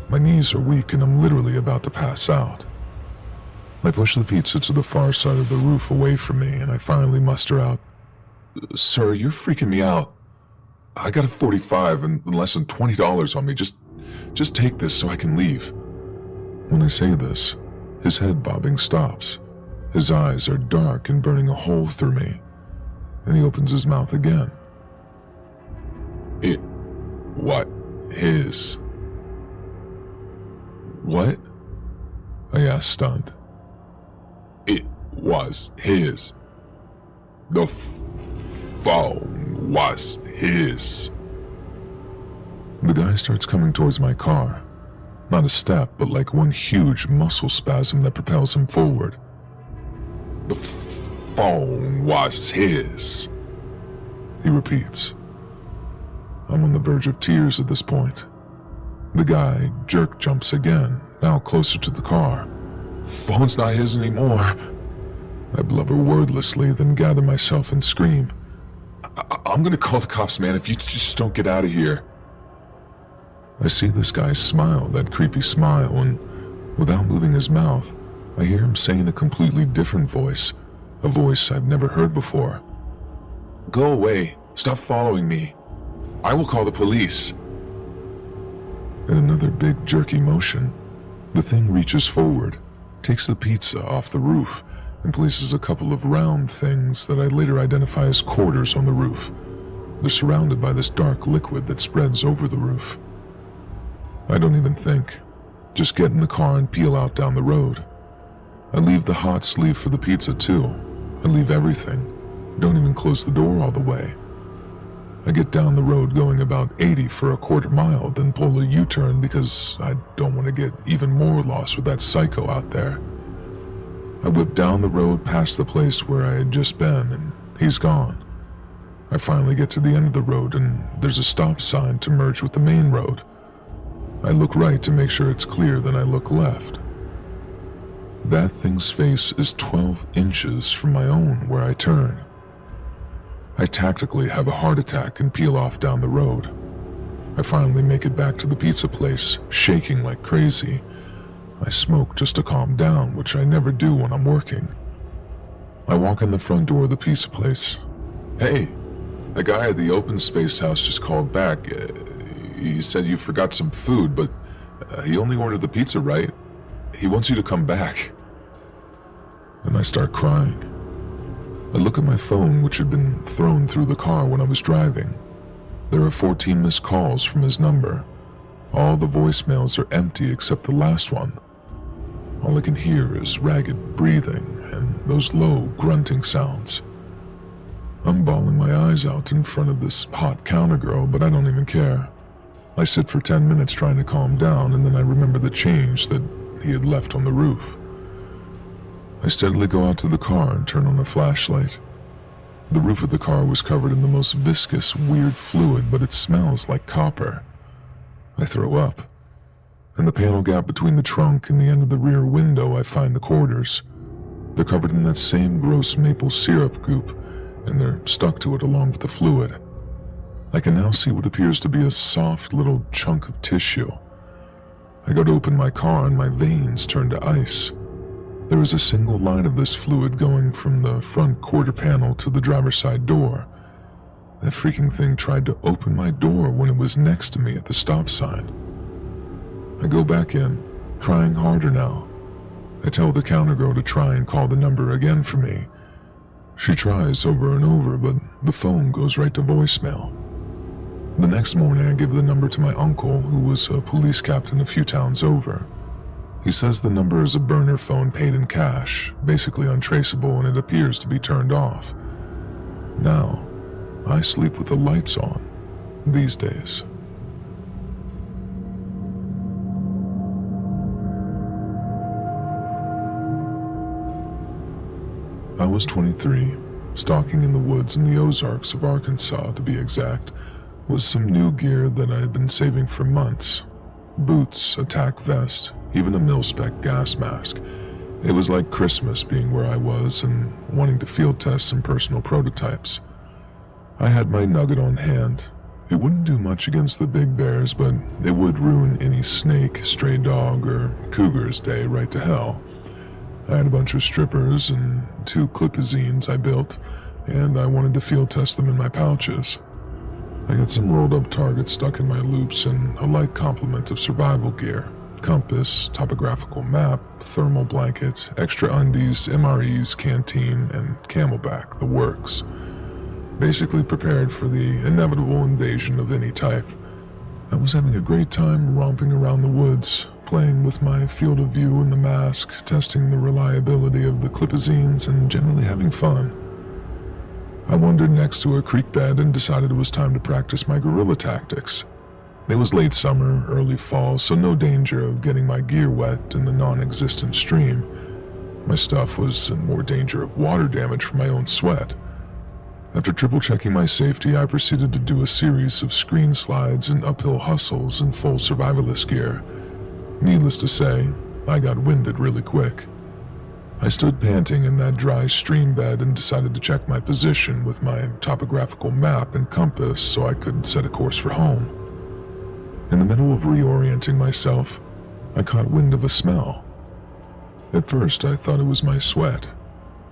My knees are weak and I'm literally about to pass out. I push the pizza to the far side of the roof away from me and I finally muster out, Sir, you're freaking me out. I got a 45 and less than $20 on me. Just take this so I can leave. When I say this, his head bobbing stops. His eyes are dark and burning a hole through me, and he opens his mouth again. His? What? I asked, stunned. It was his. The phone was his. The guy starts coming towards my car. Not a step, but like one huge muscle spasm that propels him forward. The phone was his, he repeats. I'm on the verge of tears at this point. The guy jerk jumps again, now closer to the car. Phone's not his anymore. I blubber wordlessly, then gather myself and scream. I'm gonna call the cops, man, if you just don't get out of here. I see this guy smile, that creepy smile, and without moving his mouth, I hear him say in a completely different voice, a voice I've never heard before. Go away. Stop following me. I will call the police. In another big jerky motion, the thing reaches forward, takes the pizza off the roof, and places a couple of round things that I later identify as quarters on the roof. They're surrounded by this dark liquid that spreads over the roof. I don't even think. Just get in the car and peel out down the road. I leave the hot sleeve for the pizza too. I leave everything. Don't even close the door all the way. I get down the road going about 80 for a quarter mile, then pull a U-turn because I don't want to get even more lost with that psycho out there. I whip down the road past the place where I had just been, and he's gone. I finally get to the end of the road, and there's a stop sign to merge with the main road. I look right to make sure it's clear, then I look left. That thing's face is 12 inches from my own where I turn. I tactically have a heart attack and peel off down the road. I finally make it back to the pizza place, shaking like crazy. I smoke just to calm down, which I never do when I'm working. I walk in the front door of the pizza place. Hey, the guy at the open space house just called back. He said you forgot some food, but he only ordered the pizza, right? He wants you to come back. And I start crying. I look at my phone, which had been thrown through the car when I was driving. There are 14 missed calls from his number. All the voicemails are empty except the last one. All I can hear is ragged breathing and those low, grunting sounds. I'm bawling my eyes out in front of this hot counter girl, but I don't even care. I sit for 10 minutes trying to calm down, and then I remember the change that he had left on the roof. I steadily go out to the car and turn on a flashlight. The roof of the car was covered in the most viscous, weird fluid, but it smells like copper. I throw up. In the panel gap between the trunk and the end of the rear window, I find the quarters. They're covered in that same gross maple syrup goop, and they're stuck to it along with the fluid. I can now see what appears to be a soft little chunk of tissue. I go to open my car and my veins turn to ice. There is a single line of this fluid going from the front quarter panel to the driver's side door. That freaking thing tried to open my door when it was next to me at the stop sign. I go back in, crying harder now. I tell the counter girl to try and call the number again for me. She tries over and over, but the phone goes right to voicemail. The next morning, I give the number to my uncle, who was a police captain a few towns over. He says the number is a burner phone paid in cash, basically untraceable, and it appears to be turned off. Now, I sleep with the lights on, these days. I was 23, stalking in the woods in the Ozarks of Arkansas, to be exact, with some new gear that I had been saving for months. Boots, a tack vest, even a mil-spec gas mask. It was like Christmas being where I was and wanting to field test some personal prototypes. I had my nugget on hand. It wouldn't do much against the big bears, but it would ruin any snake, stray dog, or cougar's day right to hell. I had a bunch of strippers and 2 clipazines I built, and I wanted to field test them in my pouches. I got some rolled up targets stuck in my loops and a light complement of survival gear. Compass, topographical map, thermal blanket, extra undies, MREs, canteen, and camelback, the works. Basically prepared for the inevitable invasion of any type. I was having a great time romping around the woods, playing with my field of view and the mask, testing the reliability of the clipazines, and generally having fun. I wandered next to a creek bed and decided it was time to practice my guerrilla tactics. It was late summer, early fall, so no danger of getting my gear wet in the non-existent stream. My stuff was in more danger of water damage from my own sweat. After triple-checking my safety, I proceeded to do a series of screen slides and uphill hustles in full survivalist gear. Needless to say, I got winded really quick. I stood panting in that dry stream bed and decided to check my position with my topographical map and compass so I could set a course for home. In the middle of reorienting myself, I caught wind of a smell. At first, I thought it was my sweat,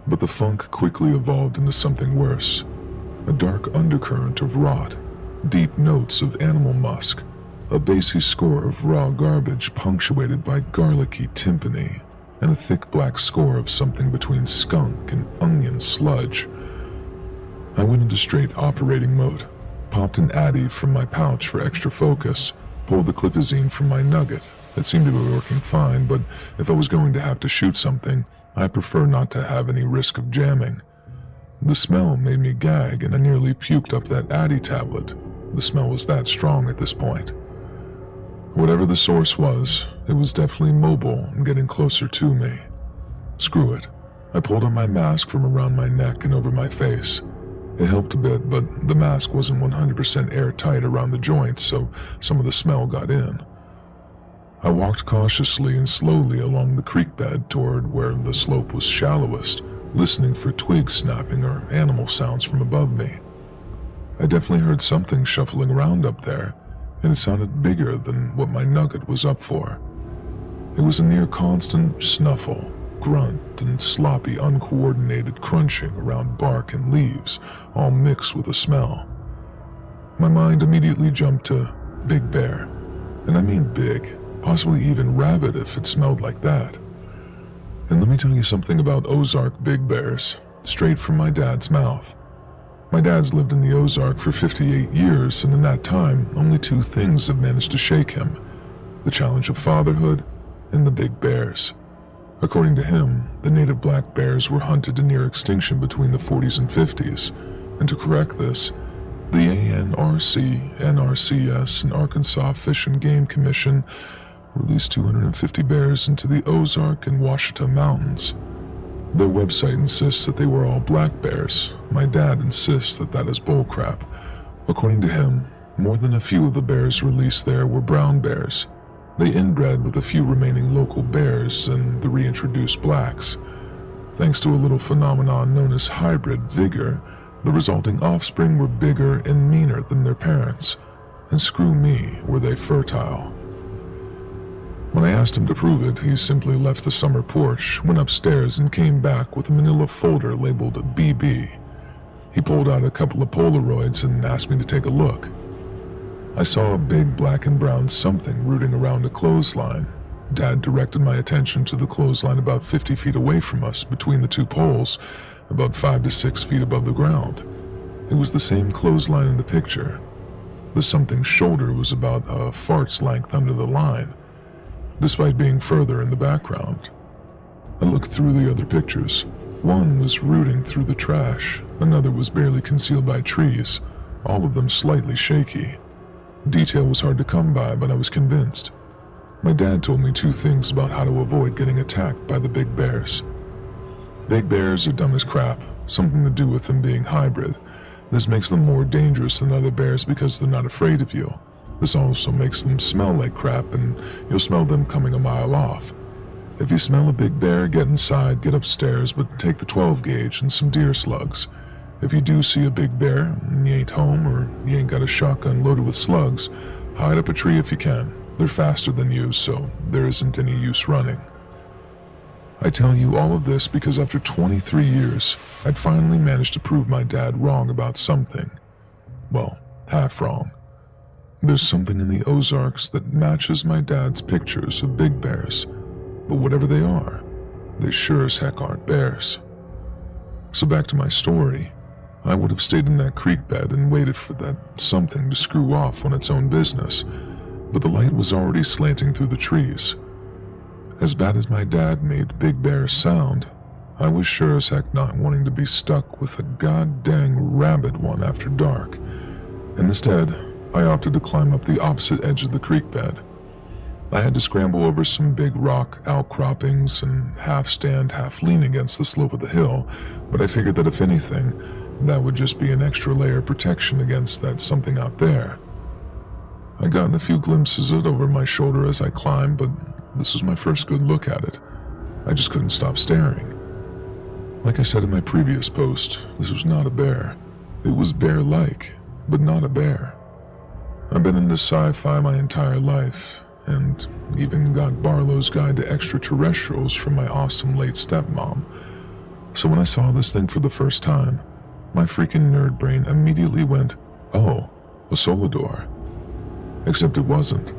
but the funk quickly evolved into something worse. A dark undercurrent of rot, deep notes of animal musk, a bassy score of raw garbage punctuated by garlicky timpani, and a thick black score of something between skunk and onion sludge. I went into straight operating mode, popped an Addy from my pouch for extra focus, pulled the clipazine from my nugget. It seemed to be working fine, but if I was going to have to shoot something, I prefer not to have any risk of jamming. The smell made me gag, and I nearly puked up that Addy tablet. The smell was that strong at this point. Whatever the source was, it was definitely mobile and getting closer to me. Screw it. I pulled on my mask from around my neck and over my face. It helped a bit, but the mask wasn't 100% airtight around the joints, so some of the smell got in. I walked cautiously and slowly along the creek bed toward where the slope was shallowest, listening for twigs snapping or animal sounds from above me. I definitely heard something shuffling around up there, and it sounded bigger than what my nugget was up for. It was a near constant snuffle, grunt, and sloppy, uncoordinated crunching around bark and leaves, all mixed with a smell. My mind immediately jumped to Big Bear, and I mean big, possibly even rabid if it smelled like that. And let me tell you something about Ozark big bears, straight from my dad's mouth. My dad's lived in the Ozark for 58 years, and in that time, only 2 things have managed to shake him: the challenge of fatherhood and the big bears. According to him, the native black bears were hunted to near extinction between the 40s and 50s, and to correct this, the ANRC, NRCS, and Arkansas Fish and Game Commission released 250 bears into the Ozark and Ouachita Mountains. Their website insists that they were all black bears, My dad insists that that is bullcrap. According to him, more than a few of the bears released there were brown bears. They inbred with a few remaining local bears and the reintroduced blacks. Thanks to a little phenomenon known as hybrid vigor, the resulting offspring were bigger and meaner than their parents, and screw me, were they fertile. When I asked him to prove it, he simply left the summer porch, went upstairs, and came back with a manila folder labeled BB. He pulled out a couple of Polaroids and asked me to take a look. I saw a big black and brown something rooting around a clothesline. Dad directed my attention to the clothesline about 50 feet away from us, between the two poles, about 5 to 6 feet above the ground. It was the same clothesline in the picture. The something's shoulder was about a fart's length under the line, despite being further in the background. I looked through the other pictures. One was rooting through the trash, another was barely concealed by trees, all of them slightly shaky. Detail was hard to come by, but I was convinced. My dad told me 2 things about how to avoid getting attacked by the big bears. Big bears are dumb as crap, something to do with them being hybrid. This makes them more dangerous than other bears because they're not afraid of you. This also makes them smell like crap, and you'll smell them coming a mile off. If you smell a big bear, get inside, get upstairs, but take the 12 gauge and some deer slugs. If you do see a big bear, and you ain't home, or you ain't got a shotgun loaded with slugs, hide up a tree if you can. They're faster than you, so there isn't any use running. I tell you all of this because after 23 years, I'd finally managed to prove my dad wrong about something. Well, half wrong. There's something in the Ozarks that matches my dad's pictures of big bears, but whatever they are, they sure as heck aren't bears. So back to my story. I would have stayed in that creek bed and waited for that something to screw off on its own business, but the light was already slanting through the trees. As bad as my dad made Big Bear sound, I was sure as heck not wanting to be stuck with a god-dang rabid one after dark, and instead, I opted to climb up the opposite edge of the creek bed. I had to scramble over some big rock outcroppings and half stand, half lean against the slope of the hill, but I figured that if anything, that would just be an extra layer of protection against that something out there. I'd gotten a few glimpses of it over my shoulder as I climbed, but this was my first good look at it. I just couldn't stop staring. Like I said in my previous post, this was not a bear. It was bear-like, but not a bear. I've been into sci-fi my entire life, and even got Barlow's Guide to Extraterrestrials from my awesome late stepmom. So when I saw this thing for the first time, my freaking nerd brain immediately went, oh, a solidor. Except it wasn't.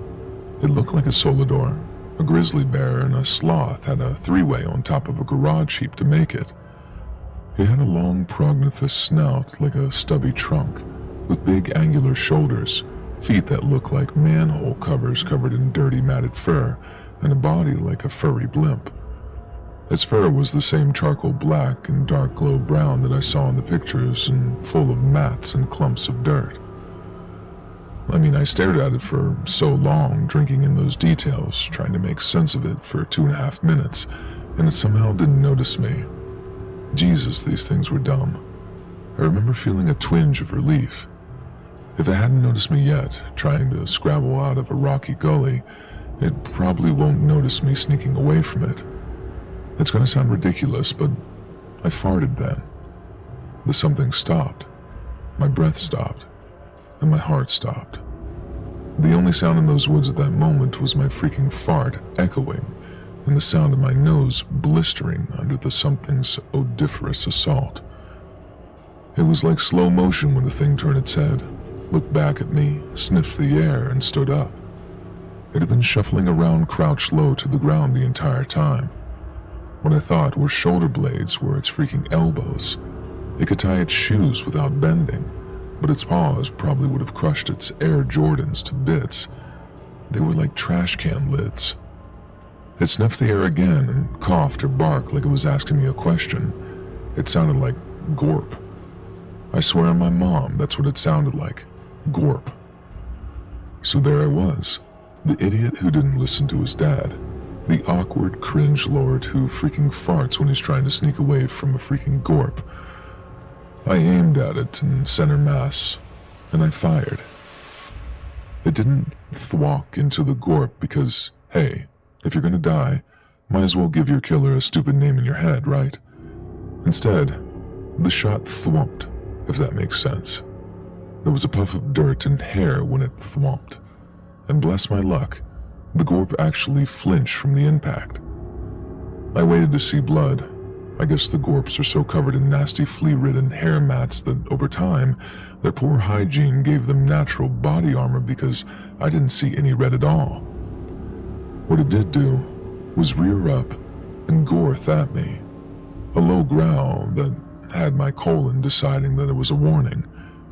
It looked like a solidor. A grizzly bear and a sloth had a 3-way on top of a garage heap to make it. It had a long prognathous snout like a stubby trunk, with big angular shoulders, feet that looked like manhole covers covered in dirty matted fur, and a body like a furry blimp. Its fur was the same charcoal black and dark glow brown that I saw in the pictures, and full of mats and clumps of dirt. I mean, I stared at it for so long, drinking in those details, trying to make sense of it for 2.5 minutes, and it somehow didn't notice me. Jesus, these things were dumb. I remember feeling a twinge of relief. If it hadn't noticed me yet, trying to scrabble out of a rocky gully, it probably won't notice me sneaking away from it. It's gonna sound ridiculous, but I farted then. The something stopped. My breath stopped. And my heart stopped. The only sound in those woods at that moment was my freaking fart echoing, and the sound of my nose blistering under the something's odoriferous assault. It was like slow motion when the thing turned its head, looked back at me, sniffed the air, and stood up. It had been shuffling around crouched low to the ground the entire time. What I thought were shoulder blades were its freaking elbows. It could tie its shoes without bending, but its paws probably would have crushed its Air Jordans to bits. They were like trash can lids. It sniffed the air again and coughed or barked like it was asking me a question. It sounded like gorp. I swear on my mom, that's what it sounded like. Gorp. So there I was, the idiot who didn't listen to his dad. The awkward cringe lord who freaking farts when he's trying to sneak away from a freaking gorp. I aimed at it in center mass, and I fired. It didn't thwack into the gorp because, hey, if you're gonna die, might as well give your killer a stupid name in your head, right? Instead, the shot thwomped, if that makes sense. There was a puff of dirt and hair when it thwomped, and bless my luck, the gorp actually flinched from the impact. I waited to see blood. I guess the gorps are so covered in nasty flea-ridden hair mats that over time, their poor hygiene gave them natural body armor because I didn't see any red at all. What it did do was rear up and gorth at me, a low growl that had my colon deciding that it was a warning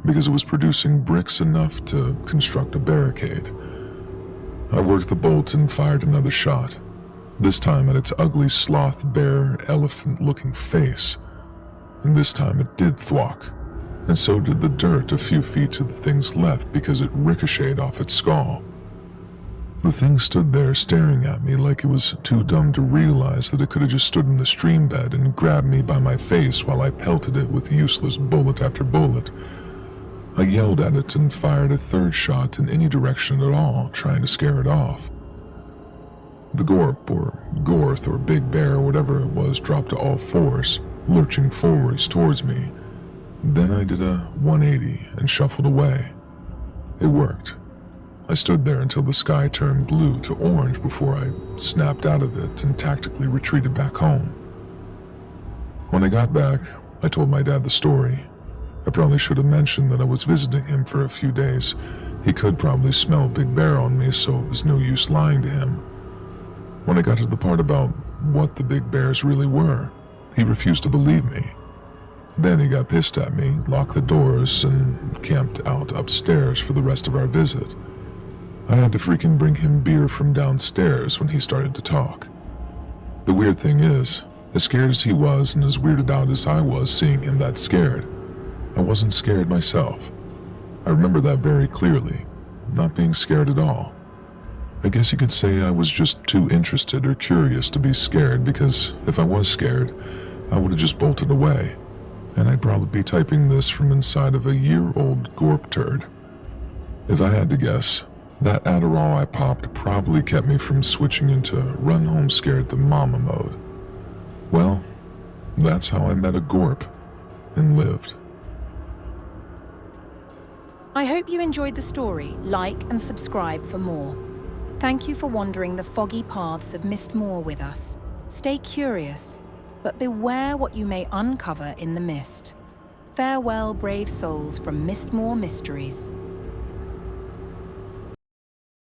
because it was producing bricks enough to construct a barricade. I worked the bolt and fired another shot, this time at its ugly sloth bear elephant-looking face, and this time it did thwack, and so did the dirt a few feet to the thing's left because it ricocheted off its skull. The thing stood there staring at me like it was too dumb to realize that it could have just stood in the stream bed and grabbed me by my face while I pelted it with useless bullet after bullet. I yelled at it and fired a third shot in any direction at all, trying to scare it off. The gorp, or gorth, or big bear, or whatever it was, dropped to all fours, lurching forwards towards me. Then I did a 180 and shuffled away. It worked. I stood there until the sky turned blue to orange before I snapped out of it and tactically retreated back home. When I got back, I told my dad the story. I probably should have mentioned that I was visiting him for a few days. He could probably smell Big Bear on me, so it was no use lying to him. When I got to the part about what the big bears really were, he refused to believe me. Then he got pissed at me, locked the doors, and camped out upstairs for the rest of our visit. I had to freaking bring him beer from downstairs when he started to talk. The weird thing is, as scared as he was and as weirded out as I was seeing him that scared, I wasn't scared myself. I remember that very clearly, not being scared at all. I guess you could say I was just too interested or curious to be scared because if I was scared, I would have just bolted away, and I'd probably be typing this from inside of a year-old gorp turd. If I had to guess, that Adderall I popped probably kept me from switching into run home scared to mama mode. Well, that's how I met a gorp and lived. I hope you enjoyed the story. Like and subscribe for more. Thank you for wandering the foggy paths of Mystmoor with us. Stay curious, but beware what you may uncover in the mist. Farewell, brave souls from Mystmoor Mysteries.